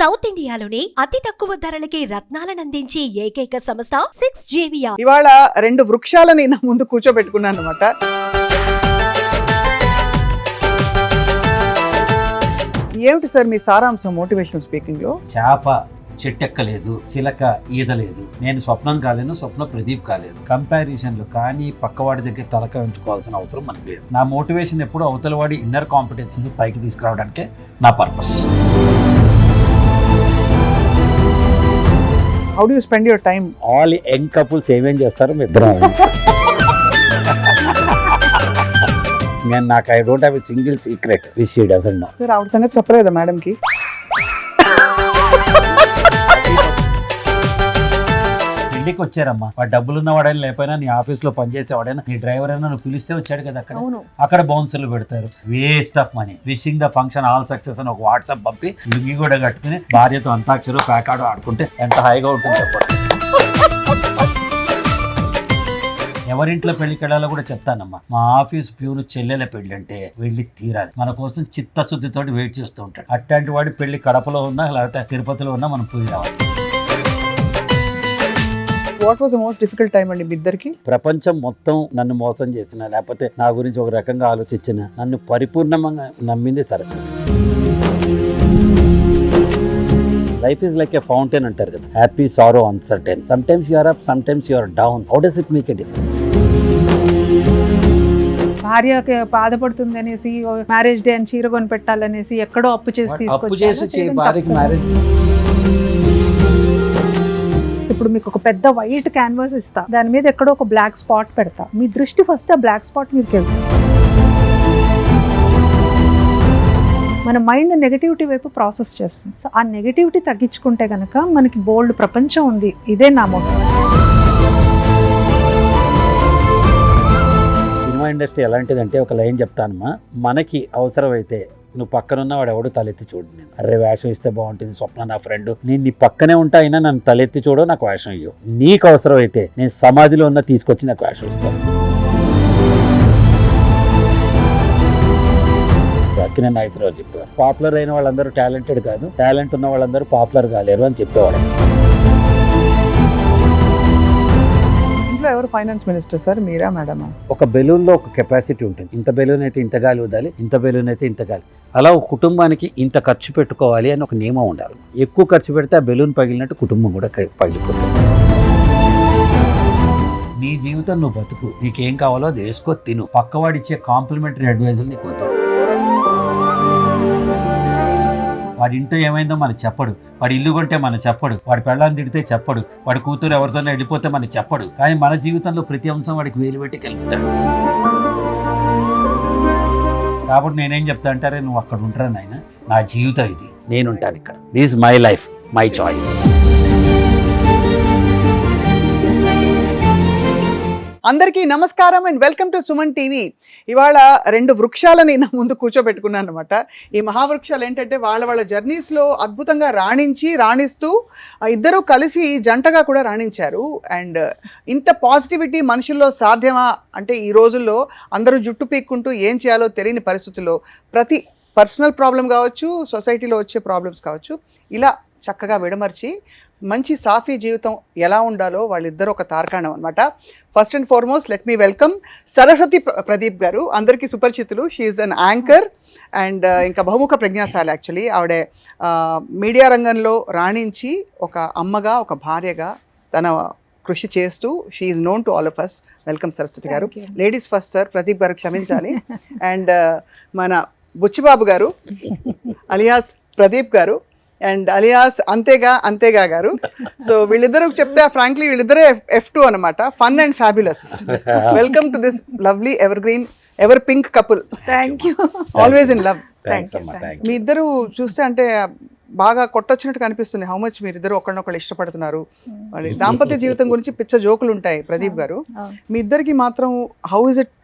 South ఇండియాలోనే అతి తక్కువ ధరలకి రత్నాలనందించే ఏకైక సంస్థ 6JVR. ఇవాళ 2 వృక్షాలని నా ముందు కూర్చోబెట్టుకున్నాను అనమాట. ఏమిటి సార్ మీ సారాంశం మోటివేషనల్ స్పీకింగ్ లో? చేప చెట్టెక్కలేదు, చిలక ఈదలేదు, నేను స్వప్నం కాలేను, స్వప్న ప్రదీప్ కాలేదు. కంపారిజన్లు కానీ పక్కవాడి దగ్గర తలక ఉంచుకోవాల్సిన అవసరం మనకు లేదు. నా మోటివేషన్ ఎప్పుడు అవతలవాడి ఇన్నర్ కాంపిటెన్సీస్ పైకి తీసుకురావడానికే నా purpose. How do you spend your time? All young couples ఏమేం చేస్తారు మీ ఇద్దరం. నాకు I don't have a single secret which she doesn't know. Sir ఆవిడ సంగతి చెప్పలేదా మేడం కి? ఇంటికి వచ్చారమ్మా, వాడు డబ్బులు ఉన్నవాడైనా లేకపోయినా నీ ఆఫీస్ లో పనిచేసేవాడైనా నీ డ్రైవర్ అయినా నువ్వు పిలిస్తే వచ్చాడు కదా. అక్కడ బౌన్సర్లు పెడతారు, waste of money. Wishing the function all success అని ఒక వాట్సాప్ పంపి లుంగి కూడా కట్టుకుని భార్యతో అంతాక్షరు ప్యాకాడు ఆడుకుంటే ఎంత హాయిగా ఉంటుంది చెప్పండి. ఎవరింట్లో పెళ్లికి వెళ్ళాలో కూడా చెప్తానమ్మా. మా ఆఫీస్ ప్యూను చెల్లెల పెళ్లి అంటే వెళ్ళి తీరాలి. మన కోసం చిత్తశుద్ధితో వెయిట్ చేస్తూ ఉంటాడు. అట్లాంటి వాడి పెళ్లి కడపలో ఉన్నా లేకపోతే తిరుపతిలో ఉన్నా మనం పోయి రావాలి. What was the most difficult time అండి మీ ఇద్దరికి? ప్రపంచం మొత్తం నన్ను మోసం చేసిన, లేకపోతే నా గురించి ఒక రకంగా ఆలోచించిన, నన్ను పరిపూర్ణంగా నమ్మింది Saraswati. Life is like a fountain అంటారు కదా, happy, sorrow, uncertain. Sometimes you are up, sometimes you are down. How does it make a difference? భార్యకి బాధపడుతుంది అనేసి మ్యారేజ్ డే అని చీర కొని పెట్టాలనేసి ఎక్కడో అప్పు చేసి భార్యకి మ్యారేజ్. ఇప్పుడు మీకు ఒక పెద్ద వైట్ క్యాన్వాస్ ఇస్తా, దాని మీద ఎక్కడో ఒక బ్లాక్ స్పాట్ పెడతా. మీ దృష్టి ఫస్ట్ ఆ బ్లాక్ స్పాట్ మీదకి వెళ్తుంది. మన మైండ్ నెగటివిటీ వైపు ప్రాసెస్ చేస్తుంది. సో ఆ నెగటివిటీ తగ్గించుకుంటే కనుక మనకి బోల్డ్ ప్రపంచం ఉంది. ఇదే నా మోటో. సినిమా ఇండస్ట్రీ ఎలాంటిదంటే ఒక లైన్ చెప్తానమ్మా, మనకి అవసరమైతే నువ్వు పక్కనున్న వాడు ఎవడు తలెత్తి చూడు. నేను అరే వేషం ఇస్తే బాగుంటుంది, స్వప్న నా ఫ్రెండ్, నేను నీ పక్కనే ఉంటా, అయినా నన్ను తలెత్తి చూడో, నాకు వేషం ఇవ్వు. నీకు అవసరం అయితే నేను సమాధిలో ఉన్న తీసుకొచ్చి నాకు వేషం ఇస్తాను. అక్కినే నాగేశ్వరరావు చెప్పేవారు, పాపులర్ అయిన వాళ్ళందరూ టాలెంటెడ్ కాదు, టాలెంట్ ఉన్న వాళ్ళందరూ పాపులర్ కాలేరు అని చెప్పేవాడు. ఇంట్లో ఎవరు ఫైనాన్స్ మినిస్టర్ సార్, మీరా మేడమా? ఒక బెలూన్లో ఒక కెపాసిటీ ఉంటుంది. ఇంత బెలూన్ అయితే ఇంత గాలి వదాలి, ఇంత బెలూన్ అయితే ఇంత గాలి. అలా ఒక కుటుంబానికి ఇంత ఖర్చు పెట్టుకోవాలి అని ఒక నియమం ఉండాలి. ఎక్కువ ఖర్చు పెడితే ఆ బెలూన్ పగిలినట్టు కుటుంబం కూడా పగిలిపోతుంది. నీ జీవితం నువ్వు బతుకు, నీకేం కావాలో అది వేసుకో, తిను. పక్కవాడిచ్చే కాంప్లిమెంటరీ అడ్వైజులు నీకు వద్దు. వాడి ఇంట్లో ఏమైందో మనకు చెప్పడు, వాడి ఇల్లు కొంటే మనకు చెప్పడు, వాడి పెళ్ళాన్ని తిడితే చెప్పడు, వాడి కూతురు ఎవరితోనే వెళ్ళిపోతే మనకు చెప్పడు. కానీ మన జీవితంలో ప్రతి అంశం వాడికి వేలు పెట్టి కలుపుతాడు. కాబట్టి నేనేం చెప్తా అంటారే, నువ్వు అక్కడ ఉంటారా నాయన, నా జీవితం ఇది, నేనుంటాను ఇక్కడ. This my life, my choice. అందరికీ నమస్కారం and welcome to Suman TV. ఇవాళ 2 వృక్షాలని నా ముందు కూర్చోబెట్టుకున్నాను అనమాట. ఈ మహావృక్షాలు ఏంటంటే వాళ్ళ జర్నీస్లో అద్భుతంగా రాణిస్తూ ఇద్దరూ కలిసి జంటగా కూడా రాణించారు. అండ్ ఇంత పాజిటివిటీ మనుషుల్లో సాధ్యమా అంటే, ఈ రోజుల్లో అందరూ జుట్టు పీక్కుంటూ ఏం చేయాలో తెలియని పరిస్థితుల్లో ప్రతి పర్సనల్ ప్రాబ్లం కావచ్చు, సొసైటీలో వచ్చే ప్రాబ్లమ్స్ కావచ్చు, ఇలా చక్కగా విడమర్చి మంచి సాఫీ జీవితం ఎలా ఉండాలో వాళ్ళిద్దరూ ఒక తార్కాణం అనమాట. First and foremost let me welcome Saraswati Pradeep గారు. అందరికీ సుపరిచితులు. షీఈస్ అన్ యాంకర్ అండ్ ఇంకా బహుముఖ ప్రజ్ఞాశాలి. యాక్చువల్లీ ఆవిడ మీడియా రంగంలో రాణించి ఒక అమ్మగా, ఒక భార్యగా తన కృషి చేస్తూ she's known to all of us. Welcome Saraswati garu. Ladies first sir, Pradeep గారు క్షమించాలి. అండ్ మన బుచ్చిబాబు గారు అలియాస్ ప్రదీప్ గారు అండ్ అలియాస్ అంతేగా గారు. సో వీళ్ళిద్దరూ చెప్తే ఫ్రాంక్లీ వీళ్ళిద్దరే F2 అనమాట, fun and fabulous. Welcome to this lovely ever green ever pink couple. Thank you. Always in love. మీ ఇద్దరు చూస్తే అంటే బాగా కొట్టొచ్చినట్టు కనిపిస్తుంది. హౌ మచ్ మీరిద్దరు ఒకళ్ళనొకళ్ళు ఇష్టపడుతున్నారు. దాంపత్య జీవితం గురించి పిచ్చ జోకులు ఉంటాయి ప్రదీప్ గారు. మీ ఇద్దరికి మాత్రం how is it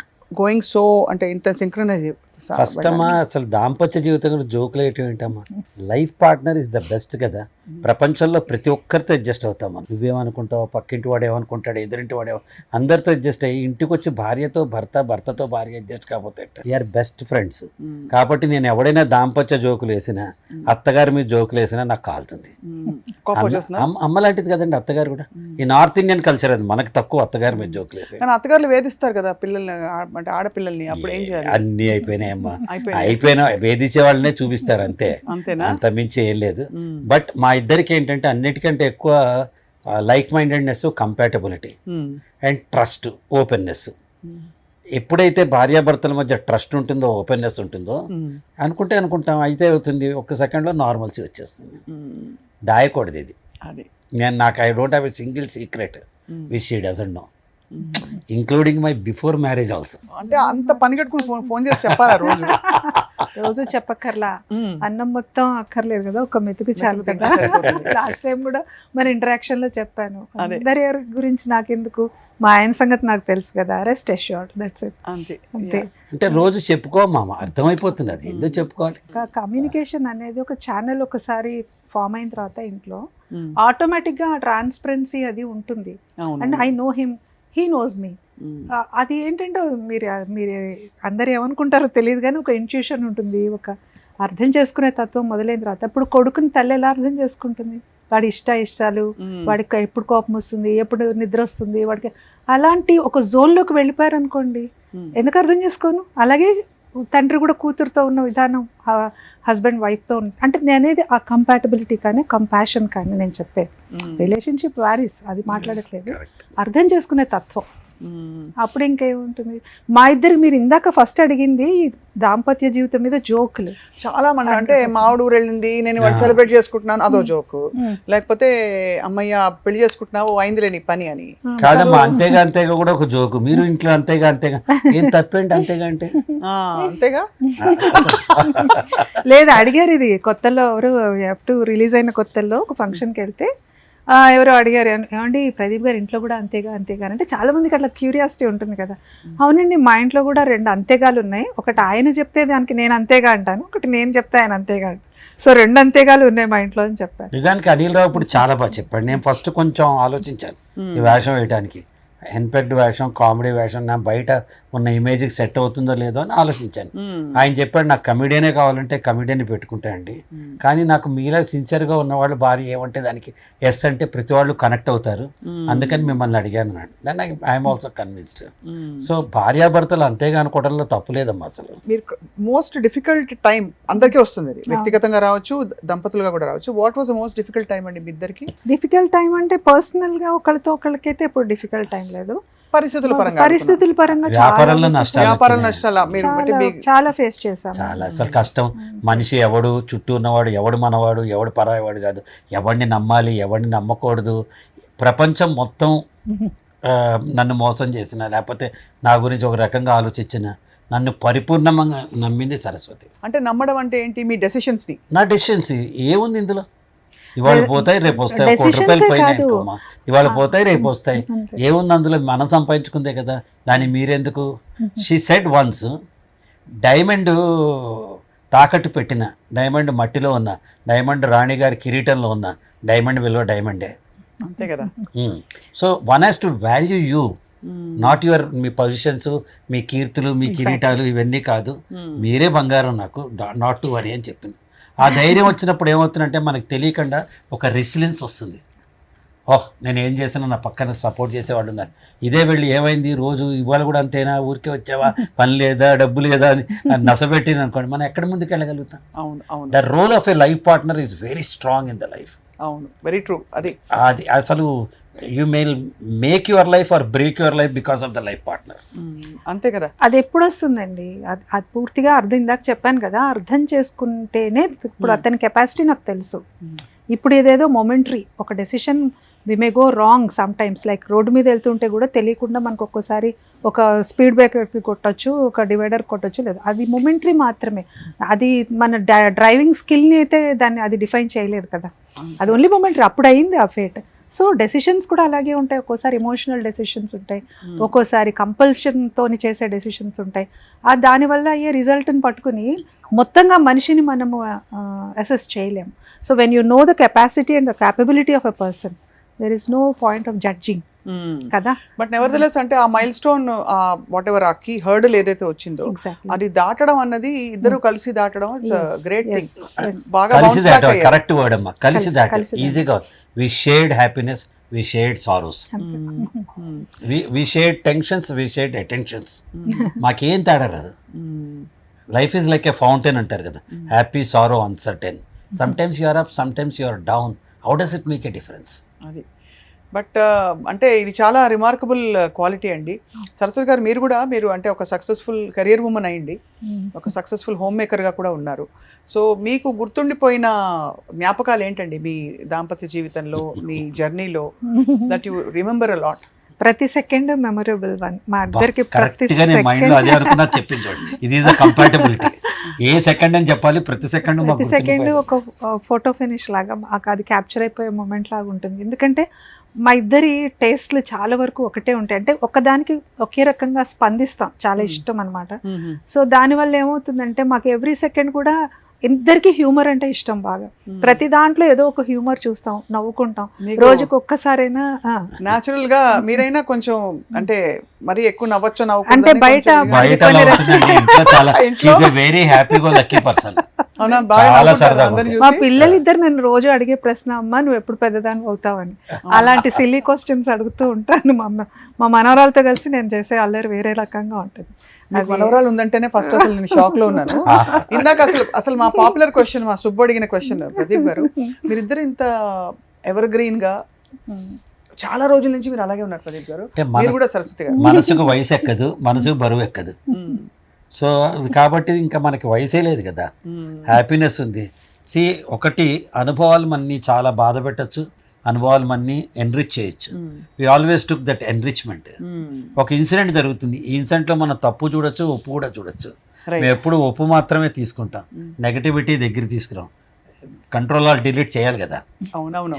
going so, అంటే ఇంత సింక్రనైజ్? కష్టమా అసలు దాంపత్య జీవితం కూడా జోకులు ఏంటమ్మా. Life partner is the best కదా. ప్రపంచంలో ప్రతి ఒక్కరితో అడ్జస్ట్ అవుతాం మనం. నువ్వేమనుకుంటావు, పక్కింటి వాడు ఏమనుకుంటాడు, ఎదురింటి వాడు అందరితో అడ్జస్ట్ అయ్యి ఇంటికి వచ్చి భార్యతో భర్తతో భార్య అడ్జస్ట్ కాకపోతే వీఆర్ బెస్ట్ ఫ్రెండ్స్. కాబట్టి నేను ఎవడైనా దాంపత్య జోకులు వేసినా, అత్తగారి మీద జోకులు వేసినా నాకు కాలుతుంది. అమ్మ లాంటిది కదండి అత్తగారు కూడా. ఈ నార్త్ ఇండియన్ కల్చర్ అది, మనకు తక్కువ అత్తగారి మీద జోకులు వేసి. అత్తగారులు వేధిస్తారు కదా పిల్లల్ని, అంటే ఆడపిల్లల్ని, అప్పుడు ఏం చేయాలి? అన్ని అయిపోయినాయమ్మా, అయిపోయినా వేధించే వాళ్ళనే చూపిస్తారు అంతే, అంత మించి ఏం లేదు. బట్ మా ఇద్దరికి ఏంటంటే అన్నిటికంటే ఎక్కువ like mindedness, compatibility and trust, openness. ఎప్పుడైతే భార్యాభర్తల మధ్య ట్రస్ట్ ఉంటుందో, ఓపెన్నెస్ ఉంటుందో, అనుకుంటాం అయితే అవుతుంది, ఒక్క సెకండ్లో నార్మల్సీ వచ్చేస్తుంది. దాయకూడదు ఇది. నాకు I don't have a single secret which she doesn't know, including my before marriage also. అంటే అంత పని కట్టుకుని ఫోన్ చేసి చెప్పాలా రోజు? రోజు చెప్పక్కర్లా, అన్నం మొత్తం అక్కర్లేదు కదా, ఒక మెతుకు చాలు కదా. లాస్ట్ టైం కూడా మన ఇంటరాక్షన్ లో చెప్పాను, అందరి గురించి నాకెందుకు, మా ఆయన సంగతి నాకు తెలుసు కదా, రెస్ట్ అష్యూర్డ్, దట్స్ ఇట్. అంతే. అంటే రోజు చెప్పుకోమామ, అర్థమైపోతుంది అది ఎందుకు చెప్పుకోవాలి. కమ్యూనికేషన్ అనేది ఒక ఛానల్ ఒకసారి ఫామ్ అయిన తర్వాత ఇంట్లో ఆటోమేటిక్ గా ట్రాన్స్పరెన్సీ అది ఉంటుంది. And I know him, he knows me. అది ఏంటంటే మీరు అందరు ఏమనుకుంటారో తెలియదు కానీ ఒక ఇంట్యూషన్ ఉంటుంది, ఒక అర్థం చేసుకునే తత్వం మొదలైన తర్వాత ఇప్పుడు కొడుకుని తల్లి ఎలా అర్థం చేసుకుంటుంది, వాడి ఇష్టాలు, వాడికి ఎప్పుడు కోపం వస్తుంది, ఎప్పుడు నిద్ర వస్తుంది, వాడికి అలాంటి ఒక జోన్లోకి వెళ్ళిపోయారు అనుకోండి, ఎందుకు అర్థం చేసుకోను. అలాగే తండ్రి కూడా కూతురుతో ఉన్న విధానం, హస్బెండ్ వైఫ్తో ఉన్న, అంటే నేనేది ఆ కంపాటబిలిటీ కానీ కంపాషన్ కానీ నేను చెప్పే రిలేషన్షిప్ వారీస్, అది మాట్లాడట్లేదు, అర్థం చేసుకునే తత్వం. అప్పుడు ఇంకేముంటుంది. మా ఇద్దరు మీరు ఇందాక ఫస్ట్ అడిగింది దాంపత్య జీవితం మీద జోకులు చాలా మంది, అంటే మామిడి ఊరు వెళ్ళింది, నేను వాడు సెలబ్రేట్ చేసుకుంటున్నాను అదో జోకు, లేకపోతే అమ్మయ్య పెళ్లి చేసుకుంటున్నావు అయిందిలే నీ పని అని. కాదమ్మా, అంతేగా కూడా ఒక జోకు. మీరు ఇంట్లో అంతేగా ఏం తప్పేంటి అంతేగా అంటే అంతేగా లేదు. అడిగారు ఇది కొత్తలో, ఎవరు F2 రిలీజ్ అయిన కొత్తల్లో ఒక ఫంక్షన్కి వెళ్తే ఎవరో అడిగారు, ఏమండి ప్రదీప్ గారు ఇంట్లో కూడా అంతేగా అంటే చాలా మందికి అట్లా క్యూరియాసిటీ ఉంటుంది కదా. అవునండి, మా ఇంట్లో కూడా 2 అంతేగాలు ఉన్నాయి, ఒకటి ఆయన చెప్తే దానికి నేను అంతేగా అంటాను, ఒకటి నేను చెప్తే ఆయన అంతేగా అంటాను, సో 2 అంతేగాలు ఉన్నాయి మా ఇంట్లో అని చెప్పారు. నిజానికి అనిల్ రావు ఇప్పుడు చాలా బాగా చెప్పాడు. నేను ఫస్ట్ కొంచెం ఆలోచించాను ఈ వేషం వేయడానికి, ఎన్పెక్డ్ వేషం, కామెడీ వేషం, నా బయట ఉన్న ఇమేజ్కి సెట్ అవుతుందో లేదో అని ఆలోచించాను. ఆయన చెప్పాడు నాకు కమిడియనే కావాలంటే కమిడియన్ పెట్టుకుంటాయండి, కానీ నాకు మీలా సిన్సియర్గా ఉన్నవాళ్ళు భార్య ఏమంటే దానికి ఎస్ అంటే ప్రతి వాళ్ళు కనెక్ట్ అవుతారు, అందుకని మిమ్మల్ని అడిగాను అన్నాడు. Then I'm also convinced. So భార్యాభర్తలు అంతేగా అనుకోవడంలో తప్పు లేదమ్మా. అసలు మీరు మోస్ట్ డిఫికల్ట్ టైం అందరికీ వస్తుంది, వ్యక్తిగతంగా రావచ్చు, దంపతులుగా కూడా రావచ్చు. What was the most difficult time అండి మీ ఇద్దరికి? డిఫికల్ట్ టైం అంటే పర్సనల్గా ఒకళ్ళకైతే ఇప్పుడు డిఫికల్ట్ టైం లేదు, పరిస్థితుల పరంగా వ్యాపారంలో నష్టాలు చాలా ఫేస్ చేశాం. చాలా అసలు కష్టం. మనిషి ఎవడు చుట్టూ ఉన్నవాడు, ఎవడు మనవాడు, ఎవడు పరాయవాడు కాదు, ఎవడిని నమ్మాలి, ఎవడిని నమ్మకూడదు. ప్రపంచం మొత్తం నన్ను మోసం చేసిన, లేకపోతే నా గురించి ఒక రకంగా ఆలోచించిన, నన్ను పరిపూర్ణంగా నమ్మింది సరస్వతి. అంటే నమ్మడం అంటే ఏంటి? మీ డెసిషన్స్ ని. నా డెసిషన్స్ ఏముంది ఇందులో? ఇవాళ పోతాయి రేపు వస్తాయి, ₹1 పైన ఎక్కువ, ఇవాళ పోతాయి రేపు వస్తాయి, ఏముంది అందులో? మనం సంపాదించుకుందే కదా, దాన్ని మీరెందుకు? షీ సెడ్ వన్స్, డైమండ్ తాకట్టు పెట్టిన, డైమండ్ మట్టిలో ఉన్న, డైమండ్ రాణి గారి కిరీటంలో ఉన్న, డైమండ్ విలువ డైమండే, అంతే కదా. So one has to value you, not your మీ పొజిషన్స్, మీ కీర్తులు, మీ కిరీటాలు, ఇవన్నీ కాదు, మీరే బంగారం నాకు, నాట్ టు వరీ అని చెప్పింది. ఆ ధైర్యం వచ్చినప్పుడు ఏమవుతుందంటే మనకు తెలియకుండా ఒక రెసిలెన్స్ వస్తుంది. ఓహ్ నేను ఏం చేసినా నా పక్కన సపోర్ట్ చేసేవాళ్ళు ఉన్నారు. ఇదే వెళ్ళి ఏమైంది రోజు ఇవాళ కూడా అంతేనా, ఊరికే వచ్చావా, పని లేదా, డబ్బు లేదా అని నసబెట్టిన అనుకోండి, మనం ఎక్కడ ముందుకు వెళ్ళగలుగుతాం? The role of a life partner is very strong in the life. అవును, వెరీ ట్రూ. అది అసలు you may make your life or break your life because of the life partner. అంతే కదా. అది ఎప్పుడు వస్తుందండి? అది పూర్తిగా అర్థం, ఇందాక చెప్పాను కదా, అర్థం చేసుకుంటేనే. ఇప్పుడు అతని కెపాసిటీ నాకు తెలుసు. ఇప్పుడు ఏదేదో మొమెంటరీ ఒక decision, we may go wrong some times, like road మీద వెళ్తుంటే కూడా తెలియకుండా మనకు ఒక్కోసారి ఒక స్పీడ్ బ్రేకర్కి కొట్టచ్చు, ఒక డివైడర్ కొట్టచ్చు, లేదు, అది మొమెంటరీ మాత్రమే. అది మన డ్రైవింగ్ స్కిల్ని అయితే దాన్ని అది డిఫైన్ చేయలేదు కదా, అది ఓన్లీ మొమెంటరీ. అప్పుడు అయింది ఆ ఫేట్. సో డెసిషన్స్ కూడా అలాగే ఉంటాయి. ఒక్కోసారి ఎమోషనల్ డెసిషన్స్ ఉంటాయి, ఒక్కోసారి కంపల్షన్తో చేసే డెసిషన్స్ ఉంటాయి. ఆ దానివల్ల అయ్యే రిజల్ట్ని పట్టుకుని మొత్తంగా మనిషిని మనము అసెస్ చేయలేము. So when you know the capacity and the capability of a person, there is no point of judging కదా. బట్ నెవర్దలెస్ అంటే ఆ మైల్ స్టోన్ వాట్ ఎవర్ ఆ కీ హర్డల్ ఏదైతే వచ్చిందో అది దాటడం అన్నది ఇద్దరు కలిసి దాటడం ఇట్స్ గ్రేట్ థింగ్. బాగా కలిసి దాటం కరెక్ట్ వర్డ్ అమ్మా, కలిసి దాటం ఈజీగా. We shared happiness, we shared sorrows, we shared tensions, we shared attentions. మాకేం తేడా రాదు. Life is like a fountain అంటారు కదా, happy, sorrow, uncertain. Sometimes you are up, sometimes you are down. How does it make a difference? అది but అంటే ఇది చాలా remarkable quality అండి. సరస్వతి గారు, మీరు అంటే ఒక సక్సెస్ఫుల్ కెరియర్ ఉమెన్ అయ్యండి, ఒక సక్సెస్ఫుల్ హోమ్ మేకర్గా కూడా ఉన్నారు. సో మీకు గుర్తుండిపోయిన జ్ఞాపకాలు ఏంటండి మీ దాంపత్య జీవితంలో, మీ జర్నీలో that you remember a lot? ప్రతి సెకండ్ మెమరబుల్ వన్. మా ఇద్దరికి ప్రతి మైండ్ అదే అనుకున్నా చెప్పించండి. ఇది is a compatibility. A second అని చెప్పాలి, ప్రతి సెకండ్ ఒక ఫోటో ఫినిష్ లాగా మాకు అది క్యాప్చర్ అయిపోయే మూమెంట్ లాగా ఉంటుంది. ఎందుకంటే మా ఇద్దరి టేస్ట్లు చాలా వరకు ఒకటే ఉంటాయి. అంటే ఒకదానికి ఒకే రకంగా స్పందిస్తాం, చాలా ఇష్టం అనమాట. సో దానివల్ల ఏమవుతుందంటే మాకు ఎవ్రీ సెకండ్ కూడా ఇద్దరికి హ్యూమర్ అంటే ఇష్టం బాగా. ప్రతి దాంట్లో ఏదో ఒక హ్యూమర్ చూస్తాం, నవ్వుకుంటాం. రోజుకి ఒక్కసారైనా న్యాచురల్ గా మీరైనా కొంచెం అంటే మరి ఎక్కువ నవ్వచ్చు, అంటే బయట వెరీ హ్యాపీగా లక్కీ పర్సన్. మా పిల్లలిద్దరు నన్ను రోజు అడిగే ప్రశ్న, అమ్మ నువ్వు ఎప్పుడు పెద్దదాన్ని అవుతావని. అలాంటి సిల్లీ క్వశ్చన్స్ అడుగుతూ ఉంటాను. మా మనవరాలతో కలిసి నేను చేసే అల్లరి వేరే రకంగా ఉంటుంది. మనవరాలు ఉందంటేనే ఫస్ట్ అసలు నేను షాక్ లో ఉన్నాను. ఇందాక అసలు మా పాపులర్ క్వశ్చన్, మా సుబ్బు అడిగిన క్వశ్చన్, ప్రదీప్ గారు మీరిద్దరు ఇంత ఎవర్ గ్రీన్ గా చాలా రోజుల నుంచి మీరు అలాగే ఉన్నారు ప్రదీప్ గారు. మీరు కూడా సరస్వతి గారు. మనసుకు వయసు ఎక్కదు, మనసుకు బరువు ఎక్కదు. సో కాబట్టి ఇంకా మనకి వయసే లేదు కదా, హ్యాపీనెస్ ఉంది. ఒకటి అనుభవాలు మనని చాలా బాధ పెట్టచ్చు, అనుభవాలు మనని ఎన్రిచ్ చేయొచ్చు. We always took that enrichment. ఒక ఇన్సిడెంట్ జరుగుతుంది, ఈ ఇన్సిడెంట్లో మనం తప్పు చూడొచ్చు, ఒప్పు కూడా చూడొచ్చు. మేము ఎప్పుడు ఒప్పు మాత్రమే తీసుకుంటాం, నెగటివిటీ దగ్గర తీసుకురాం. కంట్రోల్ ఆల్ డిలీట్ చేయాలి కదా,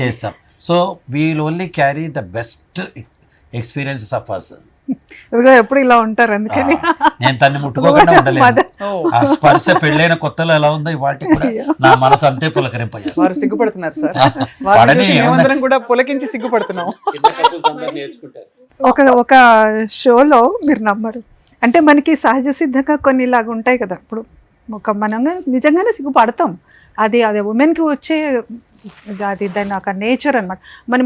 చేస్తాం. So we'll only carry the best experiences of us. ఎప్పుడు ఇలా ఉంటారు, అందుకని నేను తన్ని ముట్టుకోకుండా ఉండలేదు. ఆ స్పర్శ పెళ్ళైన కొత్తలో ఎలా ఉందో ఇవాటి కూడా నా మనసు అంతే పులకరింపజేస్తారు. సిగ్గుపడుతున్నారు సార్, కూడా పులకించి సిగ్గుపడుతున్నాం. ఒక షోలో మీరు నమ్మరు, అంటే మనకి సహజ సిద్ధంగా కొన్ని ఇలాగ ఉంటాయి కదా. ఇప్పుడు మనం నిజంగానే సిగ్గుపడతాం. అది ఉమెన్కి వచ్చే అది దాని ఒక నేచర్ అనమాట.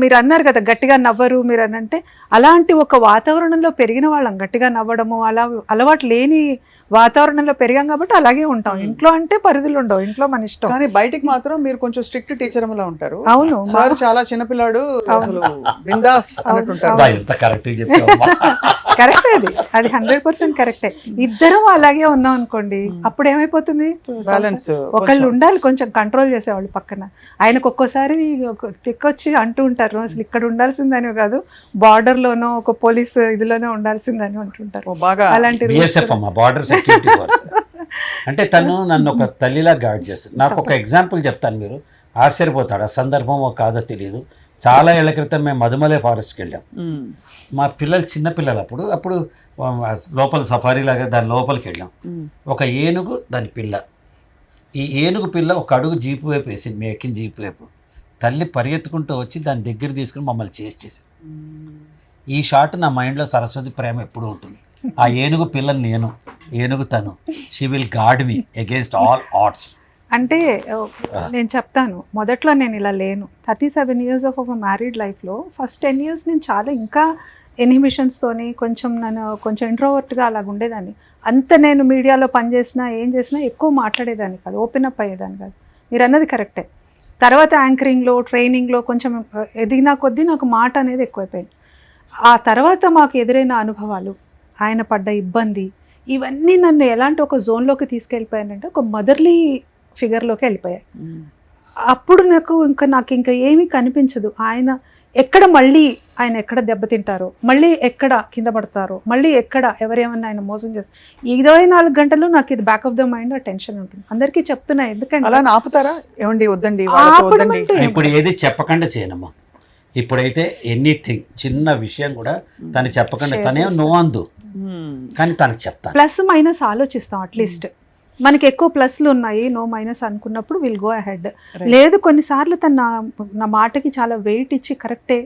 మీరు అన్నారు కదా గట్టిగా నవ్వరు మీరు అని, అంటే అలాంటి ఒక వాతావరణంలో పెరిగిన వాళ్ళం. గట్టిగా నవ్వడము అలా అలవాటు లేని వాతావరణంలో పెరిగాం కాబట్టి అలాగే ఉంటాం. ఇంట్లో అంటే పరిధులు ఉండవు, ఇంట్లో మన ఇష్టం. కానీ బయటికి మాత్రం మీరు కొంచెం స్ట్రిక్ట్ టీచర్ లా ఉంటారు. అవును, సార్ చాలా చిన్నపిల్లాడు, బిందాస్ అంటుంటారు. కరెక్టే, అది 100% కరెక్టే. ఇద్దరం అలాగే ఉన్నాం అనుకోండి, అప్పుడు ఏమైపోతుంది, బ్యాలెన్స్. ఒకళ్ళు ఉండాలి కొంచెం కంట్రోల్ చేసేవాళ్ళు పక్కన. ఆయనకు ఒక్కోసారి తిక్కొచ్చి అంటూ ఉంటారు, అసలు ఇక్కడ ఉండాల్సిందని కాదు, బార్డర్ లోనో ఒక పోలీస్ ఇదిలోనో ఉండాల్సిందని అంటుంటారు. అలాంటి అంటే తను నన్ను ఒక తల్లిలా గైడ్ చేస్తుంది. నాకు ఒక ఎగ్జాంపుల్ చెప్తాను, మీరు ఆశ్చర్యపోతాడు. ఆ సందర్భమో కాదో తెలియదు. చాలా ఏళ్ల క్రితం మేము మధుమలై ఫారెస్ట్కి వెళ్ళాం. మా పిల్లలు చిన్నపిల్లలు, అప్పుడు లోపల సఫారీ లాగా దాని లోపలికి వెళ్ళాం. ఒక ఏనుగు దాని పిల్ల, ఈ ఏనుగు పిల్ల ఒక అడుగు జీపు వైపు వేసింది, మేము ఎక్కిన జీపు వైపు. తల్లి పరిగెత్తుకుంటూ వచ్చి దాని దగ్గర తీసుకుని మమ్మల్ని చేసి. ఈ షాట్ నా మైండ్లో సరస్వతి ప్రేమ ఎప్పుడూ ఉంటుంది. ఆ ఏనుగు పిల్లని నేను, ఏనుగు తను. She will guard me against all odds. అంటే నేను చెప్తాను, మొదట్లో నేను ఇలా లేను. 37 years ఆఫ్ ఒక మ్యారీడ్ లైఫ్లో ఫస్ట్ 10 years నేను చాలా ఇంకా ఇన్హిబిషన్స్తోని నన్ను కొంచెం ఇంట్రోవర్ట్గా అలాగ ఉండేదాన్ని. అంత నేను మీడియాలో పనిచేసినా ఏం చేసినా ఎక్కువ మాట్లాడేదాన్ని కాదు, ఓపెన్ అప్ అయ్యేదాన్ని కాదు. మీరు అన్నది కరెక్టే. తర్వాత యాంకరింగ్లో, ట్రైనింగ్లో కొంచెం ఎదిగినా కొద్దీ నాకు మాట అనేది ఎక్కువైపోయింది. ఆ తర్వాత మాకు ఎదురైన అనుభవాలు, ఆయన పడ్డ ఇబ్బంది, ఇవన్నీ నన్ను ఎలాంటి ఒక జోన్లోకి తీసుకెళ్ళిపోయానంటే ఒక మదర్లీ ఫిగర్లోకి వెళ్ళిపోయాయి. అప్పుడు నాకు ఇంకా ఏమీ కనిపించదు. ఆయన ఎక్కడ దెబ్బతింటారో, మళ్ళీ ఎక్కడ కింద పడతారో, మళ్ళీ ఎక్కడ ఎవరేమన్నా ఆయన మోసం చేస్తారు. 24 గంటలు నాకు ఇది బ్యాక్ ఆఫ్ ద మైండ్ ఆ టెన్షన్ ఉంటుంది. అందరికీ చెప్తున్నా, ఎందుకంటే అలా ఆపుతారా, ఏమండి వద్దండి ఇప్పుడు ఏది చెప్పకుండా చేయనమ్మా. ఇప్పుడైతే ఎనీథింగ్ చిన్న విషయం కూడా తను చెప్పకుండా Share తనే చేస్తా. నో అందు కానీ తనకు చెప్తాను. ప్లస్ మైనస్ ఆలోచిస్తాం అట్లీస్ట్. మనకి ఎక్కువ ప్లస్లు ఉన్నాయి, నో మైనస్ అనుకున్నప్పుడు విల్ గో అహెడ్. లేదు కొన్నిసార్లు తను నా మాటకి చాలా వెయిట్ ఇచ్చి కరెక్టే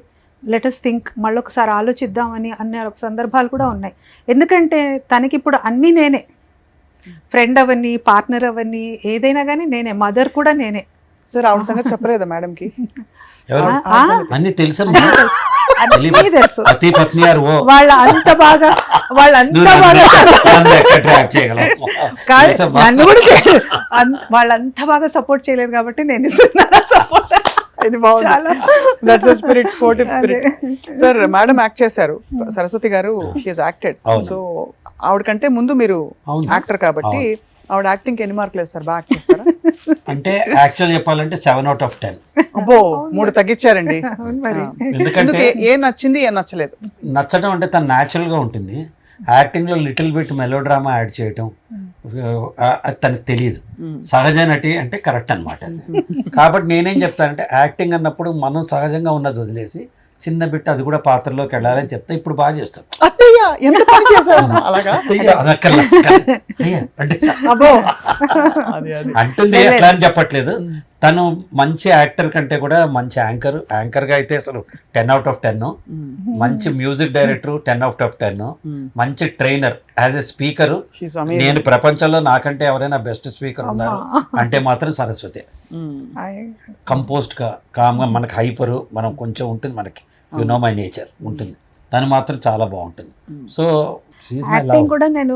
లెటస్ థింక్ మళ్ళొకసారి ఆలోచిద్దామని అనే సందర్భాలు కూడా ఉన్నాయి. ఎందుకంటే తనకి ఇప్పుడు అన్నీ నేనే, ఫ్రెండ్ అవని, పార్ట్నర్ అవని, ఏదైనా కానీ నేనే, మదర్ కూడా నేనే. సార్ ఆవిడ సంగతి చెప్పలేదా మేడంకి? ఎవరు అన్ని తెలుసు అన్నీ తెలుసు. అతి పత్ని ఆర్ ఓ వాళ్ళంత బాగా కాదు, నన్ను కూడా వాళ్ళంత బాగా సపోర్ట్ చేయలేదు కాబట్టి నేను ఇస్తున్నాను సపోర్ట్. ఇది బాగుంది. That's the spirit, sportive spirit. Sir madam act చేశారు, సరస్వతి గారు షీఈస్ యాక్టెడ్. సో ఆవిడకంటే ముందు మీరు యాక్టర్ కాబట్టి ఆవిడ యాక్టింగ్ ఎన్ని మార్కులు వేస్తారు? బాగా యాక్ట్ చేస్తారా? అంటే యాక్చువల్ చెప్పాలంటే 7/10. అబ్బో 3 తగ్గించారండి. ఎందుకంటే ఏం నచ్చింది ఏం నచ్చలేదు? నచ్చడం అంటే తను న్యాచురల్గా ఉంటుంది. యాక్టింగ్లో little bit melodrama add చేయటం అది తనకు తెలియదు. సహజ నటి అంటే కరెక్ట్ అనమాట అది. కాబట్టి నేనేం చెప్తానంటే యాక్టింగ్ అన్నప్పుడు మనం సహజంగా ఉన్నది వదిలేసి చిన్న బిట్ అది కూడా పాత్రలోకి వెళ్ళాలని చెప్తా. ఇప్పుడు బాగా చేస్తాం. అత్తయ్య ఎంత పని చేశారు అలాగా? అంటుంది ఎట్లా అని చెప్పట్లేదు. తను మంచి యాక్టర్ కంటే కూడా మంచి యాంకర్గా అయితే అసలు 10/10. మంచి మ్యూజిక్ డైరెక్టర్ 10/10. మంచి ట్రైనర్, యాజ్ ఎ స్పీకర్ నేను ప్రపంచంలో నాకంటే ఎవరైనా బెస్ట్ స్పీకర్ ఉన్నారు అంటే మాత్రం సరస్వతి. కంపోజ్డ్గా కామ్గా, మనకి హైపరు మనం కొంచెం ఉంటుంది, మనకి యు నో మై నేచర్ ఉంటుంది. తను మాత్రం చాలా బాగుంటుంది. సో యాక్టింగ్ కూడా నేను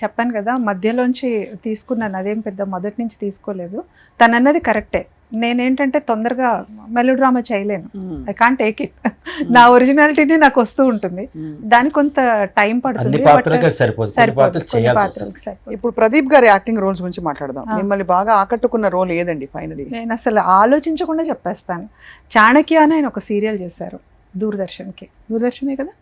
చెప్పాను కదా మధ్యలోంచి తీసుకున్నాను, అదేం పెద్ద మొదటి నుంచి తీసుకోలేదు. తను అన్నది కరెక్టే. నేనేంటంటే తొందరగా మెలో డ్రామా చేయలేను, ఐ కాంట్ టేక్ ఇట్. నా ఒరిజినాలిటీనే నాకు వస్తూ ఉంటుంది, దానికి కొంత టైం పడుతుంది. ఇప్పుడు ప్రదీప్ గారి యాక్టింగ్ రోల్స్ గురించి మాట్లాడదాం. మిమ్మల్ని బాగా ఆకట్టుకున్న రోల్ ఏదండి ఫైనలీ? నేను అసలు ఆలోచించకుండా చెప్పేస్తాను. చాణక్య అని ఆయన ఒక సీరియల్ చేశారు దూరదర్శనే కదా,